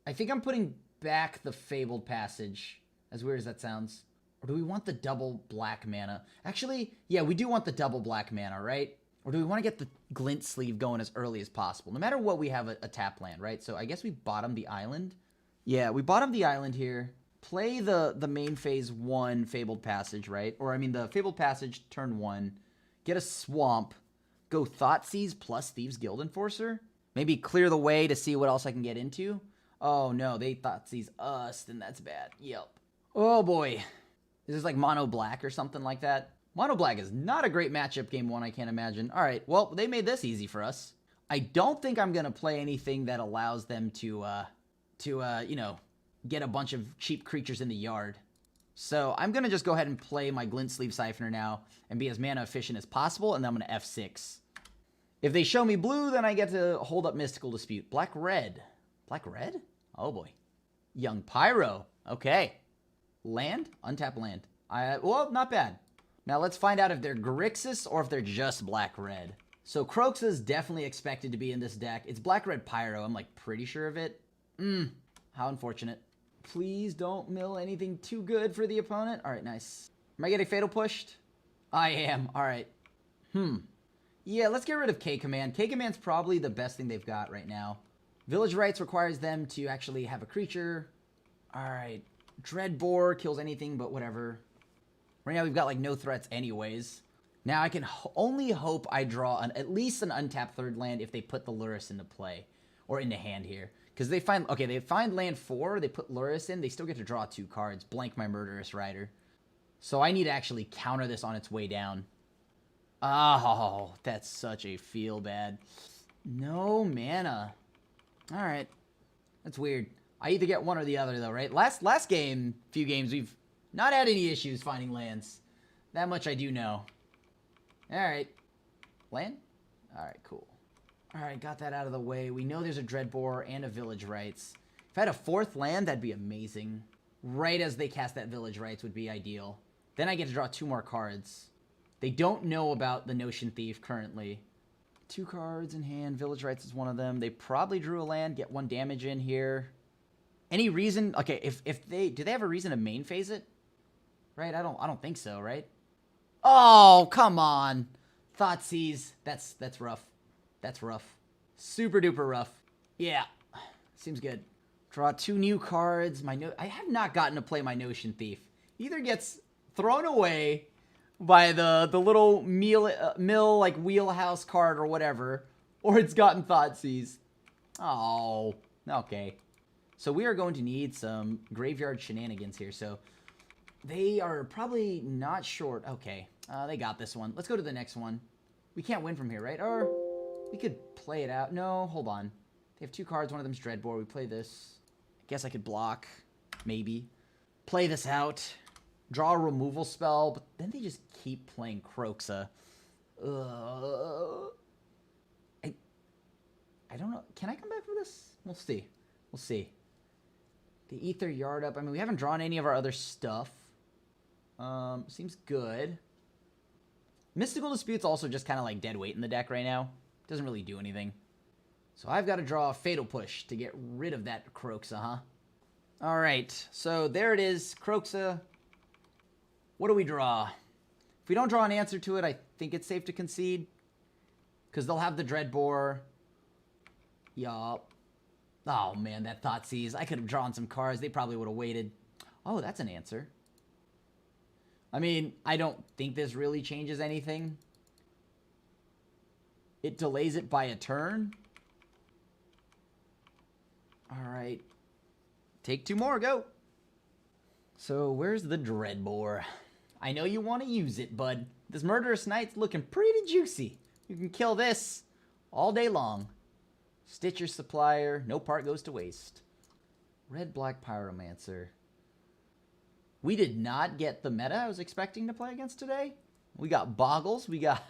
I think I'm putting back the Fabled Passage, as weird as that sounds. Or do we want the double black mana? Actually, yeah, we do want the double black mana, right? Or do we want to get the Glint Sleeve going as early as possible? No matter what, we have a tap land, right? So I guess we bottom the island. Yeah, we bottom the island here. Play the main phase 1 Fabled Passage, right? Or, I mean, the Fabled Passage, turn 1. Get a Swamp. Go Thoughtseize plus Thieves Guild Enforcer. Maybe clear the way to see what else I can get into. Oh, no, they Thoughtseize us, then that's bad. Yep. Oh, boy. Is this like Mono Black or something like that? Mono Black is not a great matchup game one, I can't imagine. All right, well, they made this easy for us. I don't think I'm going to play anything that allows them to you know, get a bunch of cheap creatures in the yard. So I'm going to just go ahead and play my Glint Sleeve Siphoner now and be as mana efficient as possible, and then I'm going to F6. If they show me blue, then I get to hold up Mystical Dispute. Black-red. Black-red? Oh, boy. Young Pyro. Okay. Land? Untap land. Well, not bad. Now let's find out if they're Grixis or if they're just black-red. So Croxa is definitely expected to be in this deck. It's black-red Pyro. I'm like pretty sure of it. How unfortunate. Please don't mill anything too good for the opponent. All right, nice. Am I getting Fatal Pushed? I am. All right. Yeah, let's get rid of K-Command. K-Command's probably the best thing they've got right now. Village Rites requires them to actually have a creature. All right. Dreadbore kills anything but whatever. Right now we've got like no threats anyways. Now I can only hope I draw at least an untapped third land if they put the Lurrus into play. Or into hand here. Because they find land 4, they put Lurrus in, they still get to draw 2 cards. Blank my Murderous Rider. So I need to actually counter this on its way down. Oh, that's such a feel bad. No mana. Alright. That's weird. I either get one or the other though, right? Last few games, we've not had any issues finding lands. That much I do know. Alright. Land? Alright, cool. Alright, got that out of the way. We know there's a Dreadbore and a Village Rites. If I had a 4th land, that'd be amazing. Right as they cast that Village Rites would be ideal. Then I get to draw 2 more cards. They don't know about the Notion Thief currently. 2 cards in hand. Village Rites is one of them. They probably drew a land. Get 1 damage in here. Any reason? Okay, do they have a reason to main phase it? Right? I don't think so, right? Oh, come on. Thoughtseize. That's rough. That's rough. Super duper rough. Yeah. Seems good. Draw 2 new cards. I have not gotten to play my Notion Thief. Either gets thrown away by the little mill like wheelhouse card or whatever, or it's gotten Thoughtseize. Oh, okay. So we are going to need some graveyard shenanigans here. So they are probably not short. Okay, they got this one. Let's go to the next one. We can't win from here, right? Or we could play it out. No, hold on. They have 2 cards. One of them's Dreadbore. We play this. I guess I could block. Maybe. Play this out. Draw a removal spell. But then they just keep playing Croxa. I don't know. Can I come back for this? We'll see. We'll see. The Ether Yard up. I mean, we haven't drawn any of our other stuff. Seems good. Mystical Dispute's also just kind of like dead weight in the deck right now. Doesn't really do anything. So I've got to draw a Fatal Push to get rid of that Croxa, huh? Alright, so there it is. Croxa. What do we draw? If we don't draw an answer to it, I think it's safe to concede. Because they'll have the Dreadbore. Yup. Oh man, that Thoughtseize. I could have drawn some cards. They probably would have waited. Oh, that's an answer. I mean, I don't think this really changes anything. It delays it by a turn. Alright. Take 2 more, go. So, where's the Dreadbore? I know you want to use it, bud. This Murderous Knight's looking pretty juicy. You can kill this all day long. Stitcher Supplier. No part goes to waste. Red-Black Pyromancer. We did not get the meta I was expecting to play against today. We got Boggles. We got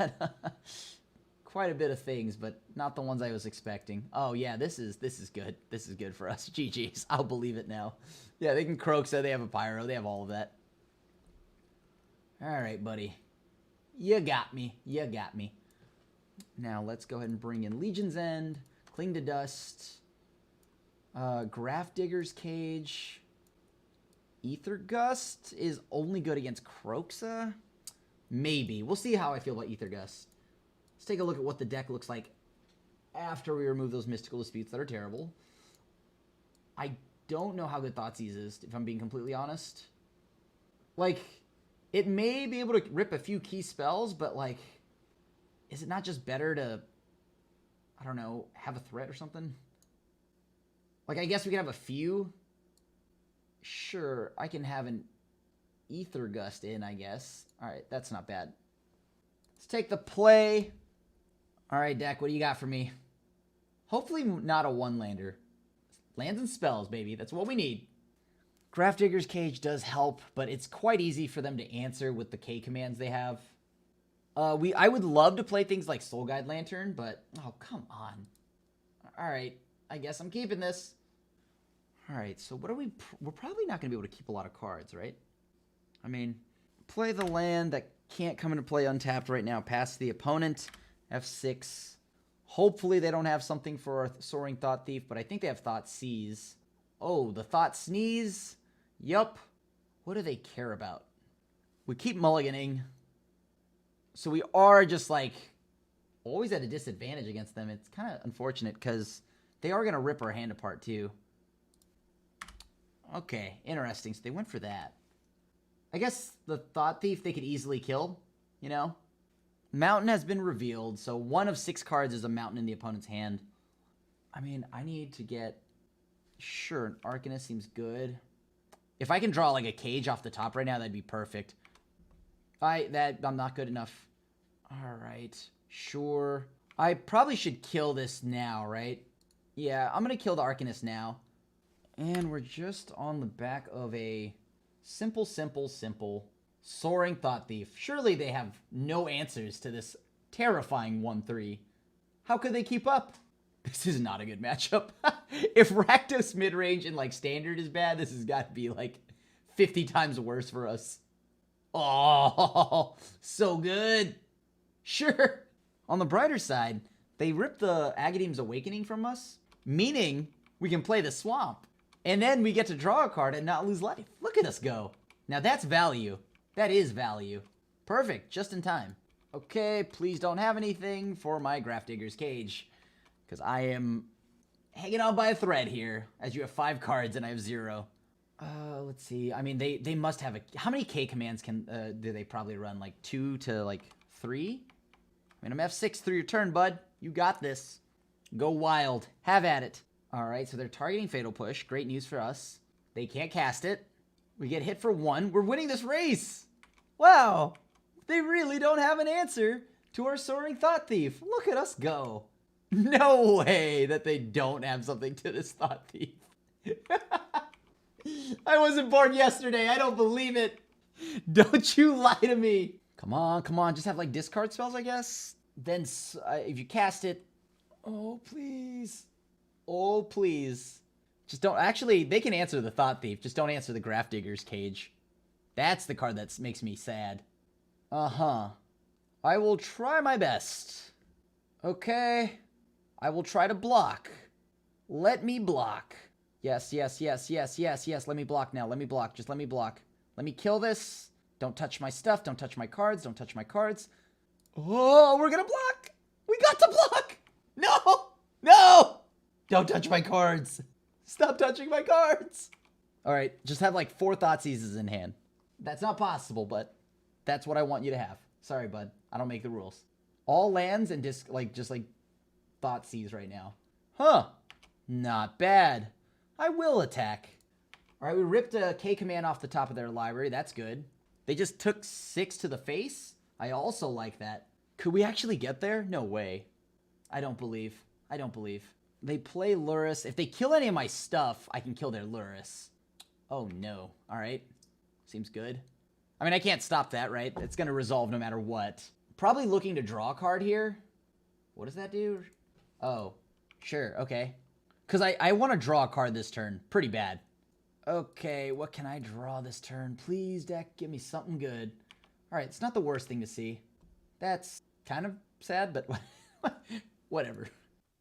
quite a bit of things, but not the ones I was expecting. Oh, yeah, this is good. This is good for us. GG's. I'll believe it now. Yeah, they can Croxa. They have a Pyro. They have all of that. All right, buddy. You got me. You got me. Now, let's go ahead and bring in Legion's End, Cling to Dust, Graft Digger's Cage. Ether Gust is only good against Croxa? Maybe. We'll see how I feel about Ether Gust. Let's take a look at what the deck looks like after we remove those Mystical Disputes that are terrible. I don't know how good Thoughtseize is, if I'm being completely honest. Like, it may be able to rip a few key spells, but, like, is it not just better to, I don't know, have a threat or something? Like, I guess we can have a few. Sure, I can have an Ether Gust in, I guess. Alright, that's not bad. Let's take the play. Alright, deck, what do you got for me? Hopefully not a one-lander. Lands and spells, baby. That's what we need. Graft Digger's Cage does help, but it's quite easy for them to answer with the K commands they have. I would love to play things like Soul Guide Lantern, but... Oh, come on. Alright, I guess I'm keeping this. Alright, so what are we... We're probably not going to be able to keep a lot of cards, right? I mean, play the land that Can't come into play untapped right now. Pass the opponent. F6. Hopefully they don't have something for our Soaring Thought Thief, but I think they have Thought Seize. Oh, the Thought Sneeze. Yup. What do they care about? We keep mulliganing. So we are just like always at a disadvantage against them. It's kind of unfortunate because they are going to rip our hand apart too. Okay, interesting. So they went for that. I guess the Thought Thief they could easily kill, you know? Mountain has been revealed, so 1 of 6 cards is a mountain in the opponent's hand. I mean, I need to get... Sure, an Arcanist seems good. If I can draw like a cage off the top right now, that'd be perfect. I'm not good enough. Alright, sure. I probably should kill this now, right? Yeah, I'm gonna kill the Arcanist now. And we're just on the back of a simple Soaring Thought Thief. Surely they have no answers to this terrifying 1-3. How could they keep up? This is not a good matchup. If Rakdos midrange and like standard is bad, this has got to be like 50 times worse for us. Oh, so good. Sure. On the brighter side, they ripped the Agadeem's Awakening from us, meaning we can play the Swamp. And then we get to draw a card and not lose life. Look at us go. Now that's value. That is value. Perfect, just in time. Okay, please don't have anything for my Grafdigger's Cage. Because I am hanging on by a thread here, as you have 5 cards and I have 0. Let's see. I mean, they must have a... How many K commands do they probably run? Like 2 to like 3? I mean, I'm F6 through your turn, bud. You got this. Go wild. Have at it. Alright, so they're targeting Fatal Push. Great news for us. They can't cast it. We get hit for 1. We're winning this race! Wow! They really don't have an answer to our Soaring Thought Thief. Look at us go. No way that they don't have something to this Thought Thief. I wasn't born yesterday. I don't believe it. Don't you lie to me. Come on, come on. Just have like discard spells, I guess. Then if you cast it... Oh, please. Oh, please. Just don't... Actually, they can answer the Thought Thief. Just don't answer the Grafdigger's Cage. That's the card that makes me sad. Uh-huh. I will try my best. Okay. I will try to block. Let me block. Yes, yes, yes, yes, yes, yes. Let me block now. Let me block. Just let me block. Let me kill this. Don't touch my stuff. Don't touch my cards. Don't touch my cards. Oh, we're gonna block. We got to block. No. No. Don't touch my cards. Stop touching my cards. All right. Just have like 4 Thoughtseizes in hand. That's not possible, but that's what I want you to have. Sorry, bud. I don't make the rules. All lands and just like Thoughtseize right now. Huh. Not bad. I will attack. All right, we ripped a K command off the top of their library. That's good. They just took 6 to the face. I also like that. Could we actually get there? No way. I don't believe. I don't believe. They play Lurrus. If they kill any of my stuff, I can kill their Lurrus. Oh, no. All right. Seems good. I mean, I can't stop that, right? It's going to resolve no matter what. Probably looking to draw a card here. What does that do? Oh, sure. Okay. Because I want to draw a card this turn. Pretty bad. Okay, what can I draw this turn? Please, deck, give me something good. All right, it's not the worst thing to see. That's kind of sad, but whatever.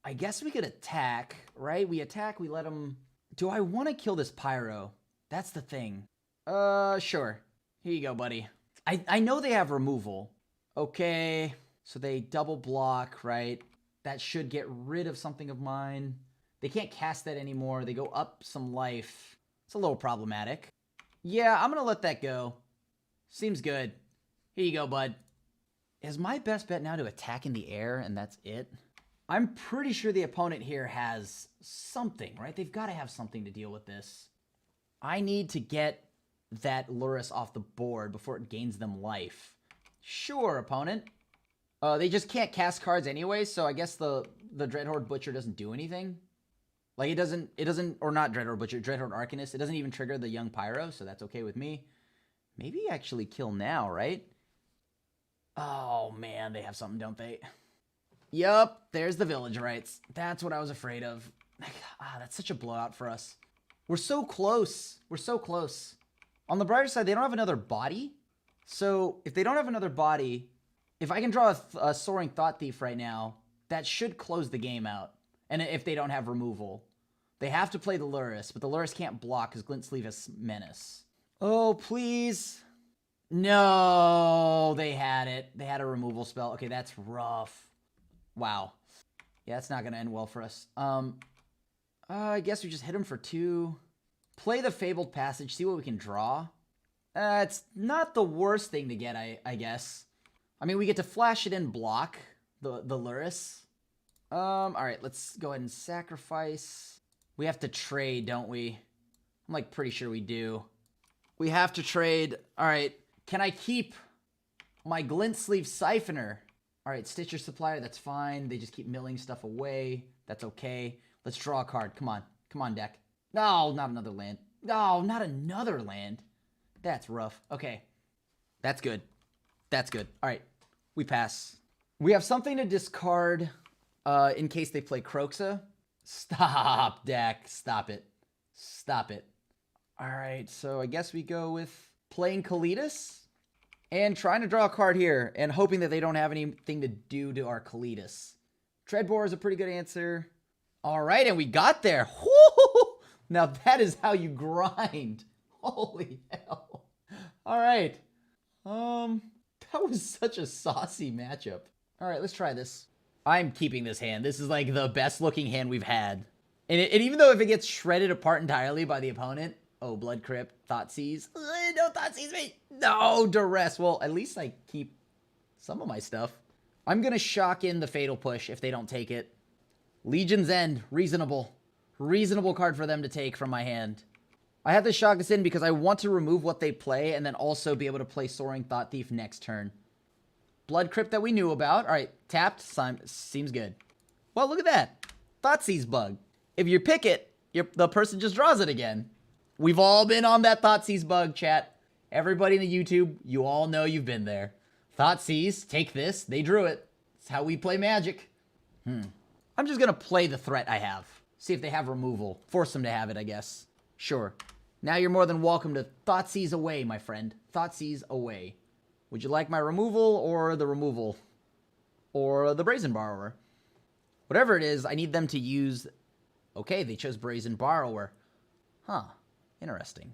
I guess we could attack, right? We attack, we let them... Do I want to kill this Pyro? That's the thing. Sure. Here you go, buddy. I know they have removal. Okay, so they double block, right? That should get rid of something of mine. They can't cast that anymore. They go up some life. It's a little problematic. Yeah, I'm going to let that go. Seems good. Here you go, bud. Is my best bet now to attack in the air and that's it? I'm pretty sure the opponent here has something, right? They've got to have something to deal with this. I need to get that Lurrus off the board before it gains them life. Sure, opponent. They just can't cast cards anyway, so I guess the Dreadhorde Butcher doesn't do anything. Like, it doesn't, or not Dreadhorde Butcher, Dreadhorde Arcanist. It doesn't even trigger the Young Pyro, so that's okay with me. Maybe actually kill now, right? Oh, man, they have something, don't they? Yup, there's the Village Rites. That's what I was afraid of. That's such a blowout for us. We're so close. We're so close. On the brighter side, they don't have another body, So if they don't have another body, if I can draw a Soaring Thought Thief right now, that should close the game out. And if they don't have removal. They have to play the Lurrus, but the Lurrus can't block because Glint Sleeve has Menace. Oh, please. No, they had it. They had a removal spell. Okay, that's rough. Wow. Yeah, that's not going to end well for us. I guess we just hit him for 2. Play the Fabled Passage, see what we can draw. It's not the worst thing to get, I guess. I mean, we get to flash it in block, the Lurrus. Alright, let's go ahead and sacrifice. We have to trade, don't we? I'm like pretty sure we do. We have to trade. Alright, can I keep my Glint Sleeve Siphoner? Alright, Stitcher Supplier, that's fine. They just keep milling stuff away. That's okay. Let's draw a card. Come on. Come on, deck. No, not another land. No, not another land. That's rough. Okay. That's good. That's good. Alright, we pass. We have something to discard in case they play Kroxa. Stop, deck. Stop it. Stop it. Alright, so I guess we go with playing Kalitas and trying to draw a card here and hoping that they don't have anything to do to our Kalitas. Treadbore is a pretty good answer. Alright, and we got there. Woo! Now that is how you grind. Holy hell. Alright. That was such a saucy matchup. Alright, let's try this. I'm keeping this hand. This is like the best looking hand we've had. And even though if it gets shredded apart entirely by the opponent, oh, Blood Crypt, Thoughtseize. No Thoughtseize me. No, Duress. Well, at least I keep some of my stuff. I'm going to shock in the Fatal Push if they don't take it. Legion's End. Reasonable. Reasonable card for them to take from my hand. I have to shock this in because I want to remove what they play and then also be able to play Soaring Thought Thief next turn. Blood Crypt that we knew about. All right, tapped. Seems good. Well, look at that. Thoughtseize bug. If you pick it, the person just draws it again. We've all been on that Thoughtseize bug, chat. Everybody in the YouTube, you all know you've been there. Thoughtseize, take this. They drew it. It's how we play Magic. I'm just going to play the threat I have. See if they have removal. Force them to have it, I guess. Sure. Now you're more than welcome to Thoughtseize away, my friend. Thoughtseize away. Would you like my removal or the removal? Or the Brazen Borrower? Whatever it is, I need them to use... Okay, they chose Brazen Borrower. Huh. Interesting.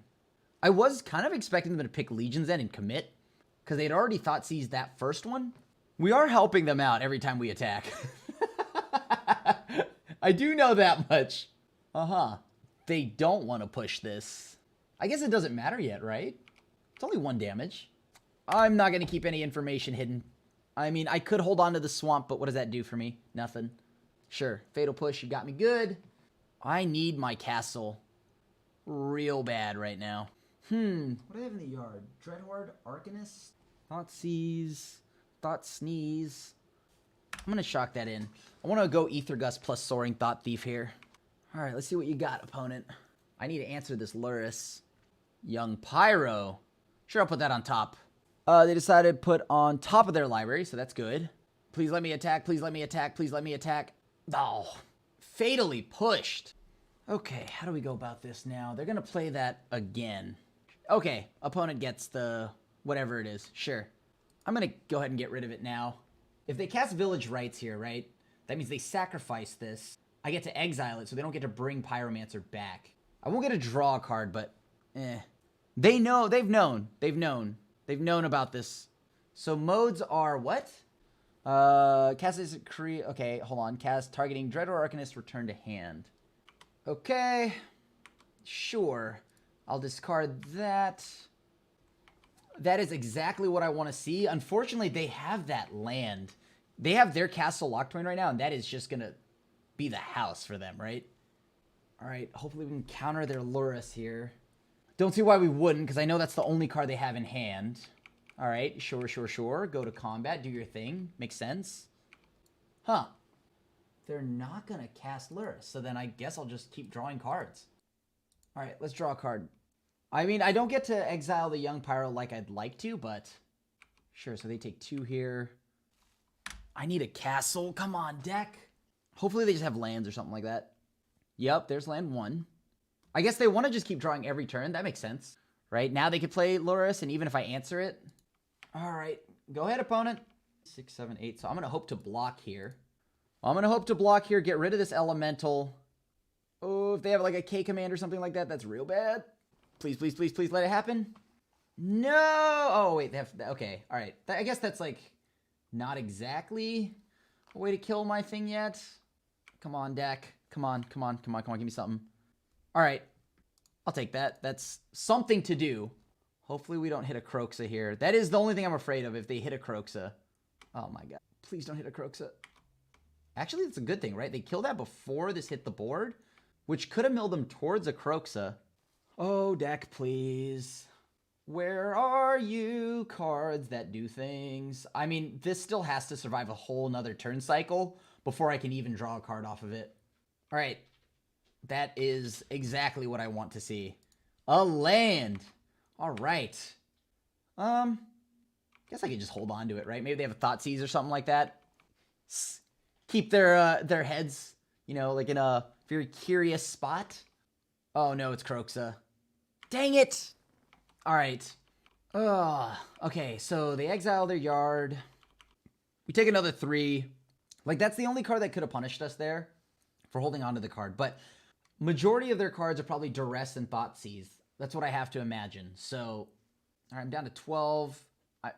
I was kind of expecting them to pick Legion's End and commit, because they'd already Thoughtseized that first one. We are helping them out every time we attack. I do know that much. They don't want to push this. I guess it doesn't matter yet, right? It's only 1 damage. I'm not going to keep any information hidden. I mean, I could hold on to the swamp, but what does that do for me? Nothing. Sure. Fatal Push, you got me good. I need my castle real bad right now. What do I have in the yard? Dreadhorde, Arcanist, Thoughtseize, Thought Sneeze. I'm going to shock that in. I want to go Ether Gust plus Soaring Thought Thief here. All right, let's see what you got, opponent. I need to answer this Lurrus. Young Pyro. Sure, I'll put that on top. They decided to put on top of their library, so that's good. Please let me attack, please let me attack, please let me attack. Oh, fatally pushed. Okay, how do we go about this now? They're going to play that again. Okay, opponent gets the whatever it is. Sure. I'm going to go ahead and get rid of it now. If they cast Village Rites here, right? That means they sacrifice this. I get to exile it, so they don't get to bring Pyromancer back. I won't get to draw a card, but They know, they've known. They've known about this. So modes are what? Cast is okay, hold on. Cast targeting Dread or Arcanist, return to hand. Okay. Sure. I'll discard that. That is exactly what I want to see. Unfortunately, they have that land. They have their castle Locked right now, and that is just going to be the house for them, right? All right, hopefully we can counter their Lurrus here. Don't see why we wouldn't, because I know that's the only card they have in hand. All right, sure. Go to combat, do your thing. Makes sense. Huh. They're not going to cast Lurrus, so then I guess I'll just keep drawing cards. All right, let's draw a card. I mean, I don't get to exile the Young Pyro like I'd like to, but sure, so they take 2 here. I need a castle. Come on, deck. Hopefully they just have lands or something like that. Yep, there's land 1. I guess they want to just keep drawing every turn. That makes sense, right? Now they could play Lurrus, and even if I answer it, All right. Go ahead, opponent. 6, 7, 8. So I'm going to hope to block here. I'm going to hope to block here. Get rid of this elemental. Oh, if they have like a K command or something like that, that's real bad. Please, please, please, please let it happen. No. Oh, wait. They have. Okay. All right. I guess that's like not exactly a way to kill my thing yet. Come on, deck. Come on, come on, come on, come on. Give me something. All right. I'll take that. That's something to do. Hopefully we don't hit a Croxa here. That is the only thing I'm afraid of if they hit a Croxa. Oh my god. Please don't hit a Croxa. Actually, that's a good thing, right? They killed that before this hit the board, which could have milled them towards a Croxa. Oh, deck, please. Where are you, cards that do things? I mean, this still has to survive a whole nother turn cycle before I can even draw a card off of it. All right. That is exactly what I want to see. A land. All right. Guess I could just hold on to it, right? Maybe they have a Thoughtseize or something like that. Keep their heads, you know, like in a very curious spot. Oh no, it's Croxa. Dang it! All right. Okay, so they exile their yard. We take another 3. Like, that's the only card that could have punished us there for holding on to the card. But majority of their cards are probably Duress and Thoughtseize. That's what I have to imagine. So, all right, I'm down to 12.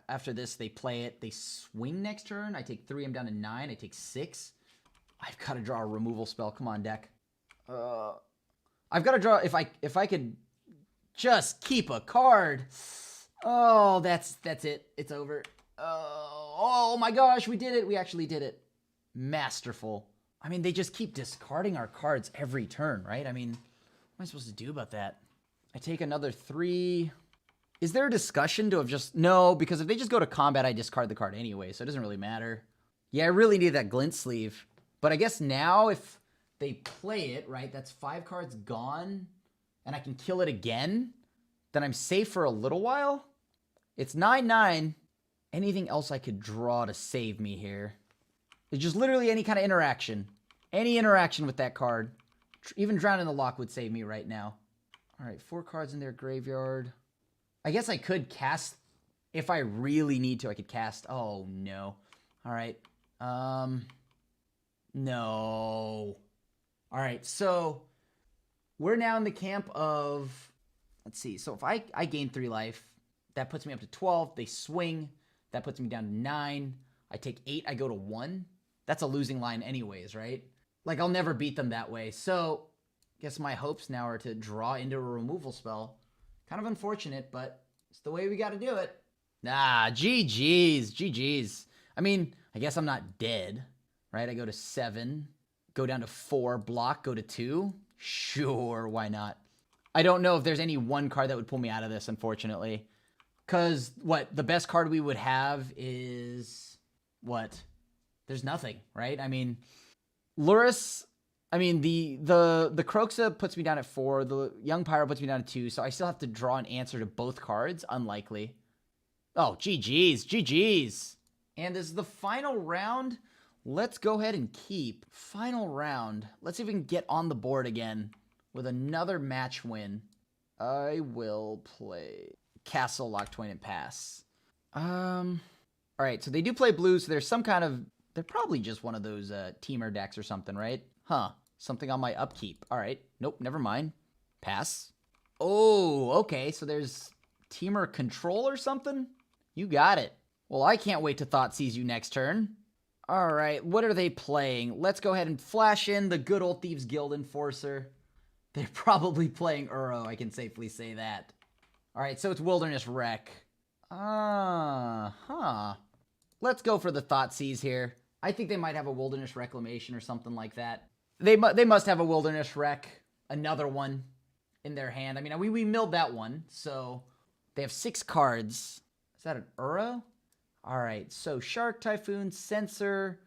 After this, they play it. They swing next turn. I take 3. I'm down to 9. I take 6. I've got to draw a removal spell. Come on, deck. I've got to draw... If I could just keep a card. Oh, that's it. It's over. Oh my gosh, we did it. We actually did it. Masterful. I mean, they just keep discarding our cards every turn, right? I mean, what am I supposed to do about that? I take another 3. Is there a discussion to have just... No, because if they just go to combat, I discard the card anyway, so it doesn't really matter. Yeah, I really need that glint sleeve. But I guess now if they play it, right, that's 5 cards gone, and I can kill it again, then I'm safe for a little while. It's 9/9. Anything else I could draw to save me here? It's just literally any kind of interaction. Any interaction with that card. Even Drown in the Loch would save me right now. All right, 4 cards in their graveyard. I guess I could cast, if I really need to, I could cast. Oh, no. All right. No. All right, so we're now in the camp of, let's see. So if I gain 3 life, that puts me up to 12. They swing. That puts me down to 9. I take 8. I go to 1. That's a losing line anyways, right? Like, I'll never beat them that way. So I guess my hopes now are to draw into a removal spell. Kind of unfortunate, but it's the way we got to do it. Nah, GG's, GG's. I mean, I guess I'm not dead, right? I go to 7, go down to 4, block, go to 2. Sure, why not? I don't know if there's any one card that would pull me out of this, unfortunately. Because, what, the best card we would have is, what? There's nothing, right? I mean, Lurrus, I mean, the Croxa puts me down at 4. The Young Pyro puts me down at 2. So I still have to draw an answer to both cards. Unlikely. Oh, GG's. GG's. And this is the final round. Let's go ahead and keep. Final round. Let's see if we can get on the board again with another match win. I will play Castle, Lock, Twain, and Pass. All right, so they do play blue, so there's some kind of... They're probably just one of those teamer decks or something, right? Huh. Something on my upkeep. All right. Nope, never mind. Pass. Oh, okay. So there's teamer control or something? You got it. Well, I can't wait to Thoughtseize you next turn. All right, what are they playing? Let's go ahead and flash in the good old Thieves Guild Enforcer. They're probably playing Uro, I can safely say that. All right, so it's Wilderness Wreck. Let's go for the Thoughtseize here. I think they might have a Wilderness Reclamation or something like that. They must have a Wilderness Wreck, another one in their hand. I mean, we milled that one, so they have 6 cards. Is that an Uro? All right, so Shark, Typhoon, Censor,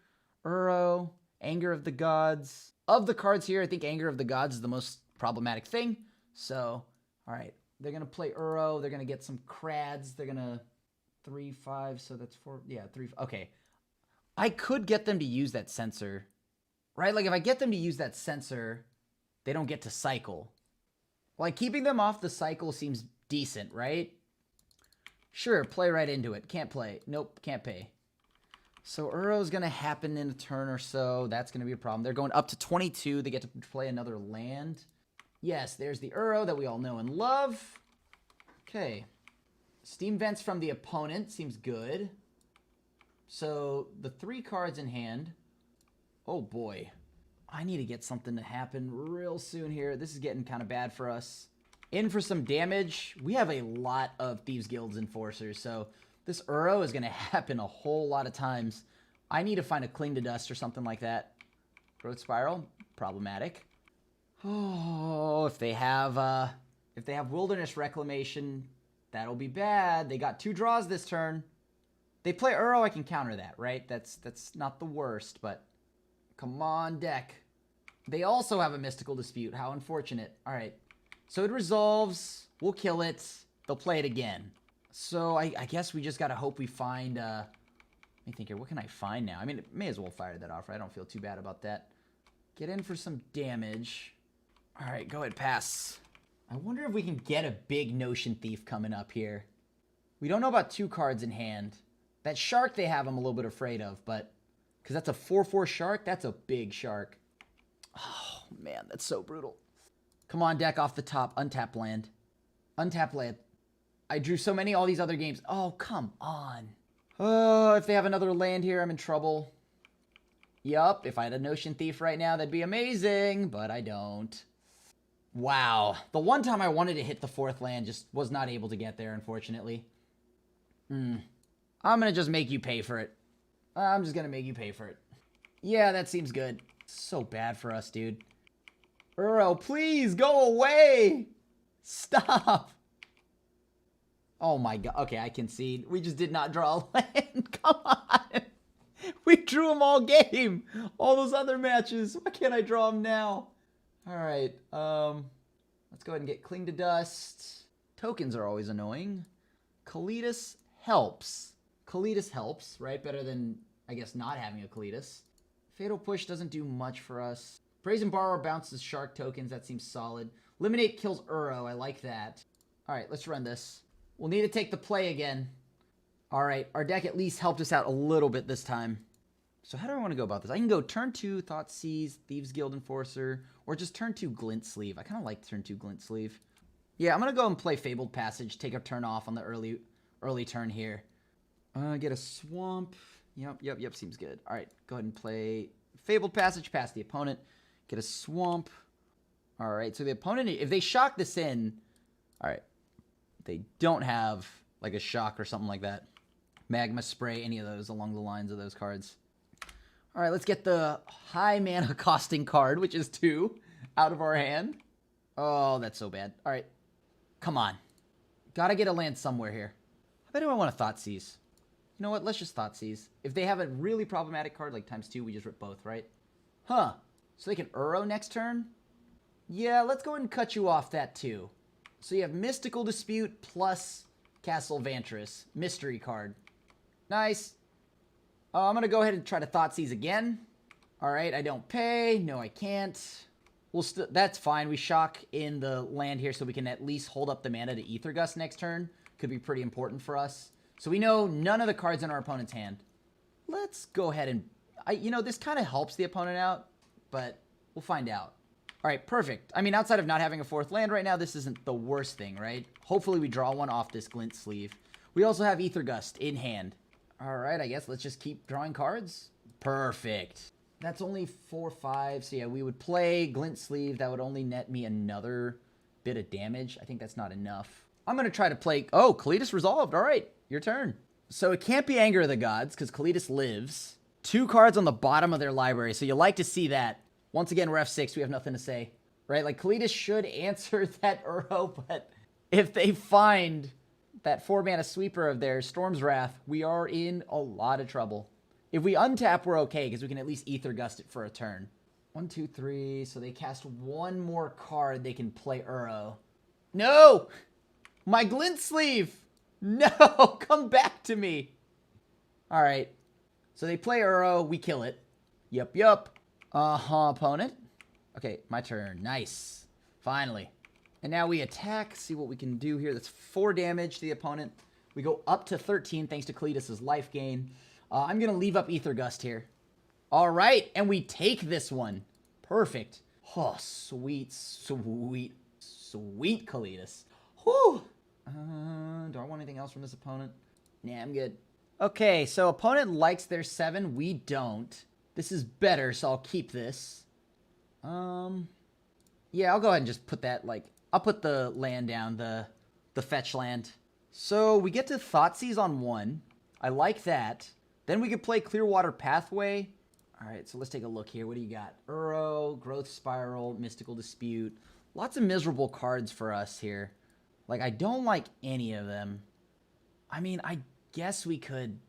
Uro, Anger of the Gods. Of the cards here, I think Anger of the Gods is the most problematic thing. So, all right, they're going to play Uro. They're going to get some Crads. They're going to 3, 5, so that's 4. Yeah, 3. Okay. I could get them to use that Censor, right? Like, if I get them to use that Censor, they don't get to cycle. Like, keeping them off the cycle seems decent, right? Sure, play right into it. Can't play. Nope, can't pay. So Uro's going to happen in a turn or so. That's going to be a problem. They're going up to 22. They get to play another land. Yes, there's the Uro that we all know and love. Okay. Steam Vents from the opponent seems good. So the 3 cards in hand. Oh boy. I need to get something to happen real soon here. This is getting kind of bad for us. In for some damage. We have a lot of Thieves Guild's Enforcers, so this Uro is going to happen a whole lot of times. I need to find a Cling to Dust or something like that. Growth Spiral, problematic. Oh, if they have Wilderness Reclamation, that'll be bad. They got 2 draws this turn. They play Uro, I can counter that, right? That's not the worst, but come on, deck. They also have a Mystical Dispute. How unfortunate. All right. So it resolves. We'll kill it. They'll play it again. So I guess we just got to hope we find... let me think here. What can I find now? I mean, may as well fire that off, right? I don't feel too bad about that. Get in for some damage. All right, go ahead, pass. I wonder if we can get a big Notion Thief coming up here. We don't know about 2 cards in hand. That shark they have I'm a little bit afraid of, but... because that's a 4/4 shark, that's a big shark. Oh, man, that's so brutal. Come on, deck off the top. Untap land. Untap land. I drew so many all these other games. Oh, come on. Oh, if they have another land here, I'm in trouble. Yup, if I had a Notion Thief right now, that'd be amazing, but I don't. Wow. The one time I wanted to hit the 4th land, just was not able to get there, unfortunately. I'm gonna just make you pay for it. I'm just gonna make you pay for it. Yeah, that seems good. So bad for us, dude. Uro, please go away! Stop! Oh my god. Okay, I concede. We just did not draw a land. Come on! We drew them all game! All those other matches. Why can't I draw them now? Alright, let's go ahead and get Cling to Dust. Tokens are always annoying. Kalitas helps. Kalitas helps, right? Better than, I guess, not having a Kalitas. Fatal Push doesn't do much for us. Brazen Borrower bounces Shark tokens. That seems solid. Eliminate kills Uro. I like that. Alright, let's run this. We'll need to take the play again. Alright, our deck at least helped us out a little bit this time. So how do I want to go about this? I can go turn 2, Thoughtseize, Thieves Guild Enforcer, or just turn 2, Glint Sleeve. I kind of like turn 2, Glint Sleeve. Yeah, I'm going to go and play Fabled Passage, take a turn off on the early turn here. Get a Swamp. Yep, seems good. Alright, go ahead and play Fabled Passage past the opponent. Get a Swamp. Alright, so the opponent, if they shock this in, alright, they don't have like a shock or something like that. Magma Spray, any of those along the lines of those cards. Alright, let's get the high mana costing card, which is 2, out of our hand. Oh, that's so bad. Alright, come on. Gotta get a land somewhere here. I bet I want to Thoughtseize. You know what, let's just Thoughtseize. If they have a really problematic card like ×2, we just rip both, right? Huh. So they can Uro next turn? Yeah, let's go ahead and cut you off that too. So you have Mystical Dispute plus Castle Vantress. Mystery card. Nice. I'm going to go ahead and try to Thoughtseize again. Alright, I don't pay. No, I can't. That's fine. We shock in the land here so we can at least hold up the mana to Aether Gust next turn. Could be pretty important for us. So we know none of the cards in our opponent's hand. Let's go ahead and... this kind of helps the opponent out, but we'll find out. Alright, perfect. I mean, outside of not having a 4th land right now, this isn't the worst thing, right? Hopefully we draw one off this Glint Sleeve. We also have Aether Gust in hand. Alright, I guess let's just keep drawing cards. Perfect. That's only 4/5, so yeah, we would play Glint Sleeve. That would only net me another bit of damage. I think that's not enough. I'm going to try to play... Oh, Kalitas resolved. Alright, your turn. So it can't be Anger of the Gods, because Kalitas lives. 2 cards on the bottom of their library, so you like to see that. Once again, we're F6, we have nothing to say. Right, like Kalitas should answer that Uro, but if they find that 4-mana sweeper of theirs, Storm's Wrath, we are in a lot of trouble. If we untap, we're okay, because we can at least Aether Gust it for a turn. 1, 2, 3, so they cast one more card, they can play Uro. No! My Glint Sleeve! No! Come back to me! Alright. So they play Uro, we kill it. Yup. Opponent. Okay, my turn. Nice. Finally. And now we attack, see what we can do here. That's 4 damage to the opponent. We go up to 13 thanks to Kalidas' life gain. I'm going to leave up Ether Gust here. All right, and we take this one. Perfect. Oh, sweet, sweet, sweet Kalidas. Whew. Do I want anything else from this opponent? Nah, I'm good. Okay, so opponent likes their 7. We don't. This is better, so I'll keep this. Yeah, I'll go ahead and just put that, like, I'll put the land down, the fetch land. So we get to Thoughtseize on 1. I like that. Then we could play Clearwater Pathway. All right, so let's take a look here. What do you got? Uro, Growth Spiral, Mystical Dispute. Lots of miserable cards for us here. Like, I don't like any of them. I mean, I guess we could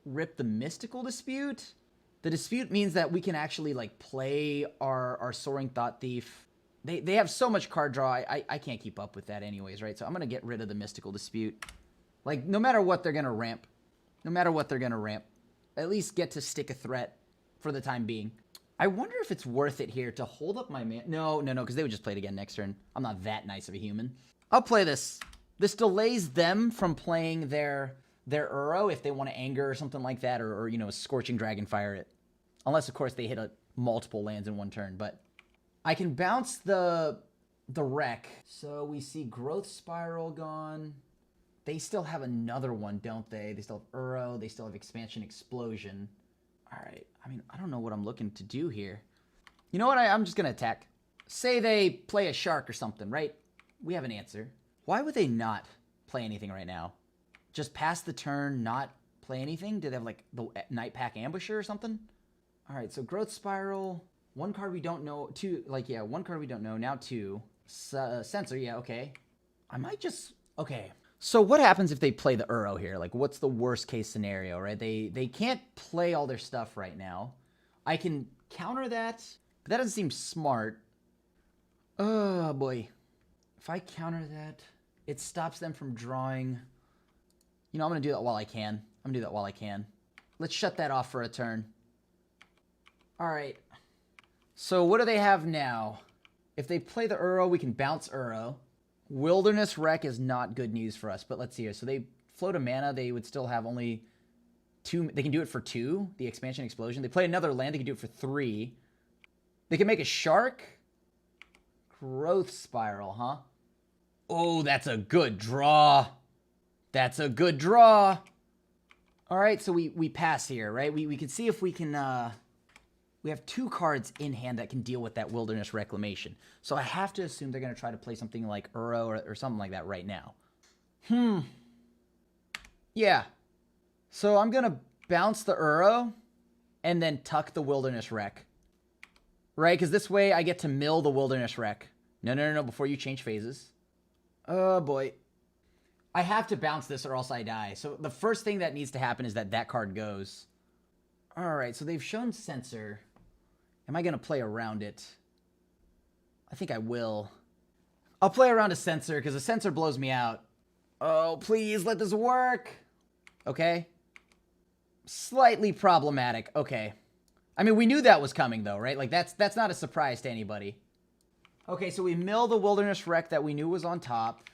rip the Mystical Dispute. The Dispute means that we can actually, like, play our Soaring Thought Thief. They have so much card draw, I can't keep up with that anyways, right? So I'm going to get rid of the Mystical Dispute. Like, no matter what they're going to ramp. No matter what they're going to ramp. At least get to stick a threat for the time being. I wonder if it's worth it here to hold up my man. No, because they would just play it again next turn. I'm not that nice of a human. I'll play this. This delays them from playing their Uro if they want to anger or something like that, or you know, Scorching Dragonfire it. Unless, of course, they hit multiple lands in one turn. But I can bounce the wreck. So we see Growth Spiral gone. They still have another one, don't they? They still have Uro. They still have Expansion Explosion. All right. I mean, I don't know what I'm looking to do here. You know what? I'm just going to attack. Say they play a shark or something, right? We have an answer. Why would they not play anything right now? Just pass the turn, not play anything? Do they have, like, the Night Pack Ambusher or something? All right, so Growth Spiral. One card we don't know. Two, like, yeah, one card we don't know. Now 2. Censor, yeah, okay. I might just... Okay. So what happens if they play the Uro here? Like, what's the worst case scenario, right? They can't play all their stuff right now. I can counter that, but that doesn't seem smart. Oh, boy. If I counter that, it stops them from drawing. You know, I'm going to do that while I can. Let's shut that off for a turn. All right. So what do they have now? If they play the Uro, we can bounce Uro. Wilderness Wreck is not good news for us, but let's see here. So they float a mana. They would still have only 2. They can do it for 2, the Expansion Explosion. They play another land. They can do it for 3. They can make a Shark. Growth Spiral, huh? Oh, that's a good draw. That's a good draw. All right, so we pass here, right? We can see if we can... We have 2 cards in hand that can deal with that Wilderness Reclamation. So I have to assume they're going to try to play something like Uro or something like that right now. Yeah. So I'm going to bounce the Uro and then tuck the Wilderness Wreck. Right? Because this way I get to mill the Wilderness Wreck. No. Before you change phases. Oh, boy. I have to bounce this or else I die. So the first thing that needs to happen is that card goes. All right. So they've shown Censor. Am I going to play around it? I think I will. I'll play around a Censor because a Censor blows me out. Oh, please let this work. Okay. Slightly problematic. Okay. I mean, we knew that was coming though, right? Like that's not a surprise to anybody. Okay, so we mill the Wilderness Wreck that we knew was on top.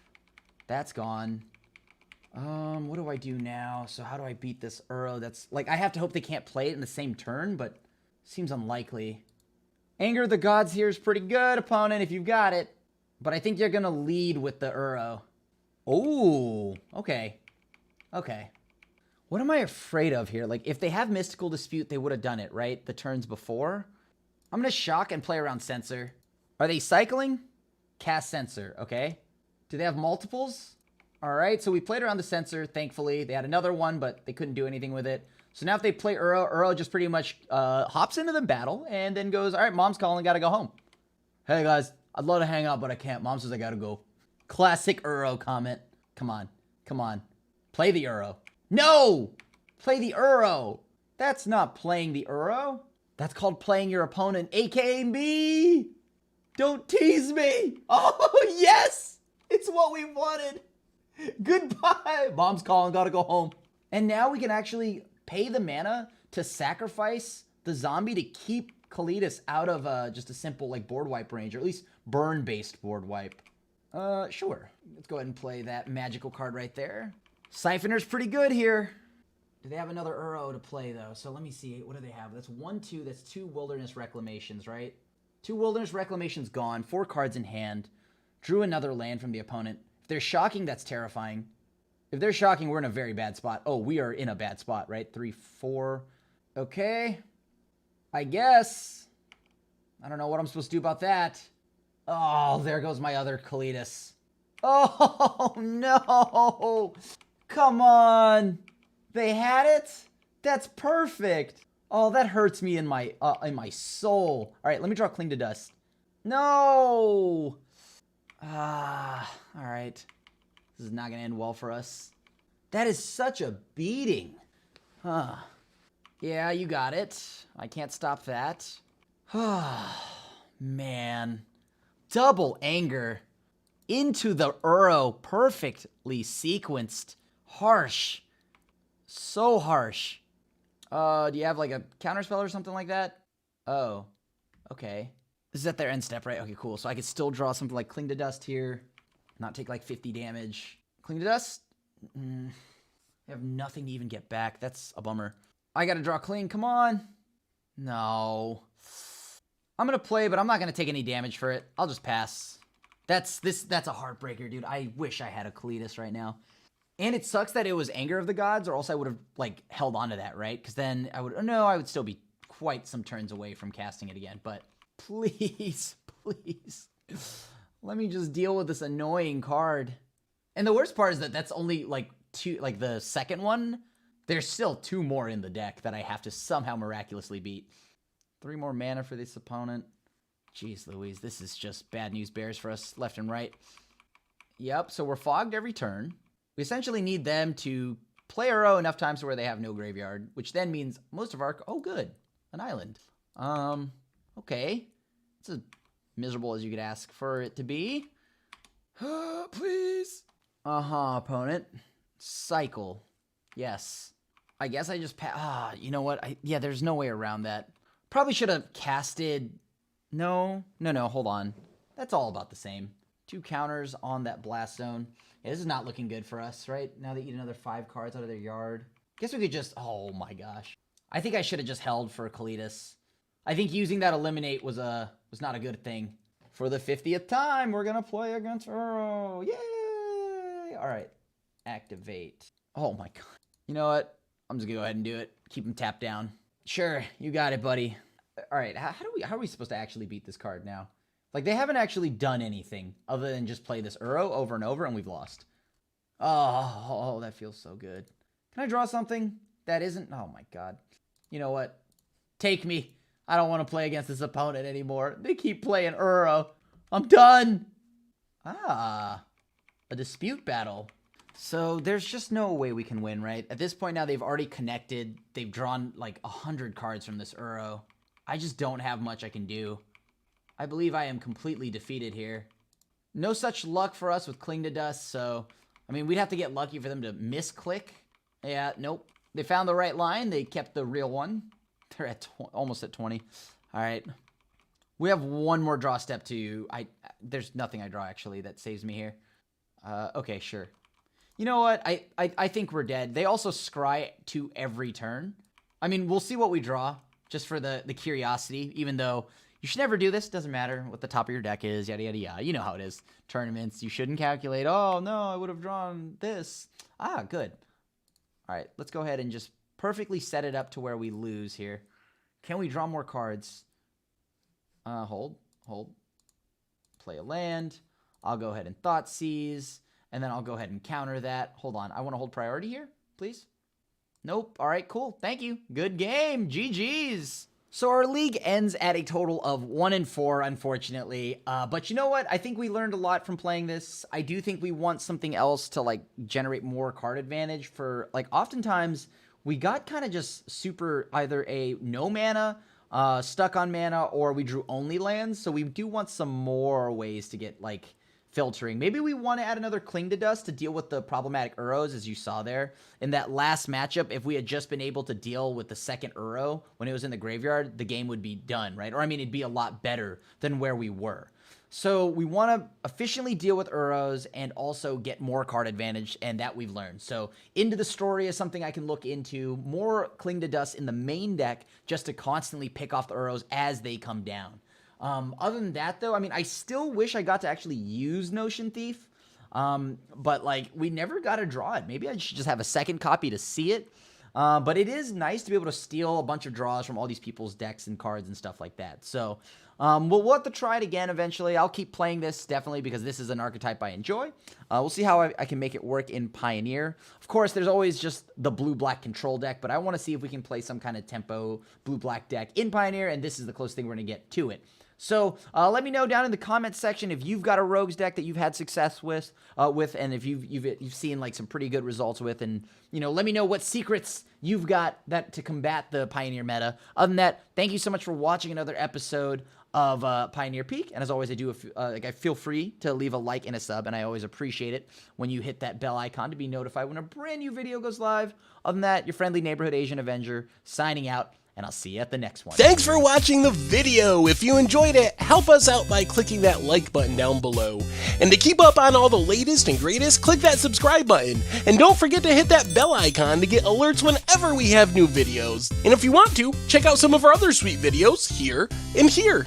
That's gone. What do I do now? So how do I beat this Uro? That's like, I have to hope they can't play it in the same turn, but seems unlikely. Anger of the Gods here is pretty good, opponent, if you've got it. But I think you're going to lead with the Uro. Oh, okay. Okay. What am I afraid of here? Like, if they have Mystical Dispute, they would have done it, right? The turns before. I'm going to shock and play around Censor. Are they cycling? Cast Censor, okay. Do they have multiples? All right, so we played around the Censor, thankfully. They had another one, but they couldn't do anything with it. So now if they play Uro just pretty much hops into the battle and then goes, all right, Mom's calling, gotta go home. Hey, guys, I'd love to hang out, but I can't. Mom says I gotta go. Classic Uro comment. Come on. Play the Uro. No! Play the Uro. That's not playing the Uro. That's called playing your opponent, a.k.a. me. Don't tease me. Oh, yes! It's what we wanted. Goodbye. Mom's calling, gotta go home. And now we can actually pay the mana to sacrifice the zombie to keep Kalidas out of just a simple like board wipe range, or at least burn-based board wipe. Sure. Let's go ahead and play that magical card right there. Siphoner's pretty good here. Do they have another Uro to play, though? So let me see. What do they have? That's 1, 2. That's 2 Wilderness Reclamations, right? 2 Wilderness Reclamations gone. 4 cards in hand. Drew another land from the opponent. If they're shocking, that's terrifying. If they're shocking, we're in a very bad spot. Oh, we are in a bad spot, right? 3, 4. Okay. I guess. I don't know what I'm supposed to do about that. Oh, there goes my other Kalidas. Oh, no. Come on. They had it? That's perfect. Oh, that hurts me in my soul. All right, let me draw Cling to Dust. No. All right. This is not going to end well for us. That is such a beating. Huh. Yeah, you got it. I can't stop that. Man. Double anger. Into the Uro. Perfectly sequenced. Harsh. So harsh. Do you have like a counterspell or something like that? Oh. Okay. This is at their end step, right? Okay, cool. So I could still draw something like Cling to Dust here. Not take like 50 damage. Cling to Dust? I have nothing to even get back. That's a bummer. I gotta draw Cling. Come on. No. I'm gonna play, but I'm not gonna take any damage for it. I'll just pass. That's a heartbreaker, dude. I wish I had a Kalidas right now. And it sucks that it was Anger of the Gods, or else I would have, like, held on to that, right? Because then I would still be quite some turns away from casting it again. But please, please, let me just deal with this annoying card. And the worst part is that that's only, like, 2, like, the second one. There's still 2 more in the deck that I have to somehow miraculously beat. 3 more mana for this opponent. Jeez Louise, this is just bad news bears for us left and right. Yep, so we're fogged every turn. We essentially need them to play Uro enough times to where they have no graveyard, which then means most of our... Oh, good. An island. Okay. It's as miserable as you could ask for it to be. Please. Opponent. Cycle. Yes. I guess I just... you know what? Yeah, there's no way around that. Probably should have casted... No, hold on. That's all about the same. 2 counters on that Blast Zone. Yeah, this is not looking good for us, right? Now they eat another 5 cards out of their yard. Guess we could just... Oh my gosh. I think I should have just held for Kalidas. I think using that Eliminate was not a good thing. For the 50th time, we're gonna play against Uro. Yay! Alright. Activate. Oh my god. You know what? I'm just gonna go ahead and do it. Keep him tapped down. Sure, you got it, buddy. Alright, how are we supposed to actually beat this card now? Like, they haven't actually done anything other than just play this Uro over and over, and we've lost. Oh, that feels so good. Can I draw something that isn't... Oh, my God. You know what? Take me. I don't want to play against this opponent anymore. They keep playing Uro. I'm done. A dispute battle. So there's just no way we can win, right? At this point now, they've already connected. They've drawn, like, 100 cards from this Uro. I just don't have much I can do. I believe I am completely defeated here. No such luck for us with Cling to Dust, so... I mean, we'd have to get lucky for them to misclick. Yeah, nope. They found the right line. They kept the real one. They're at almost at 20. All right. We have one more draw step to... There's nothing I draw, actually, that saves me here. Okay, sure. You know what? I think we're dead. They also scry to every turn. I mean, we'll see what we draw, just for the curiosity, even though... You should never do this. Doesn't matter what the top of your deck is, yada, yada, yada. You know how it is. Tournaments, you shouldn't calculate, oh, no, I would have drawn this. Good. All right, let's go ahead and just perfectly set it up to where we lose here. Can we draw more cards? Hold. Play a land. I'll go ahead and Thoughtseize, and then I'll go ahead and counter that. Hold on. I want to hold priority here, please. Nope. All right, cool. Thank you. Good game. GG's. So our league ends at a total of 1-4, unfortunately. But you know what? I think we learned a lot from playing this. I do think we want something else to, like, generate more card advantage for, like, oftentimes we got kind of just super either a no mana, stuck on mana, or we drew only lands. So we do want some more ways to get, like, filtering. Maybe we want to add another Cling to Dust to deal with the problematic Uros, as you saw there. In that last matchup, if we had just been able to deal with the second Uro when it was in the graveyard, the game would be done, right? Or, I mean, it'd be a lot better than where we were. So we want to efficiently deal with Uros and also get more card advantage, and that we've learned. So Into the Story is something I can look into. More Cling to Dust in the main deck just to constantly pick off the Uros as they come down. Other than that, though, I mean, I still wish I got to actually use Notion Thief. But like, we never got to draw it. Maybe I should just have a second copy to see it. But it is nice to be able to steal a bunch of draws from all these people's decks and cards and stuff like that. So we'll have to try it again eventually. I'll keep playing this, definitely, because this is an archetype I enjoy. We'll see how I can make it work in Pioneer. Of course, there's always just the blue-black control deck, but I want to see if we can play some kind of tempo blue-black deck in Pioneer, and this is the closest thing we're going to get to it. So let me know down in the comments section if you've got a Rogues deck that you've had success with, and if you've seen like some pretty good results with, and let me know what secrets you've got that to combat the Pioneer meta. Other than that, thank you so much for watching another episode of Pioneer Peak, and as always, I feel free to leave a like and a sub, and I always appreciate it when you hit that bell icon to be notified when a brand new video goes live. Other than that, your friendly neighborhood Asian Avenger signing out. And I'll see you at the next one. Thanks for watching the video. If you enjoyed it, help us out by clicking that like button down below. And to keep up on all the latest and greatest, click that subscribe button. And don't forget to hit that bell icon to get alerts whenever we have new videos. And if you want to, check out some of our other sweet videos here and here.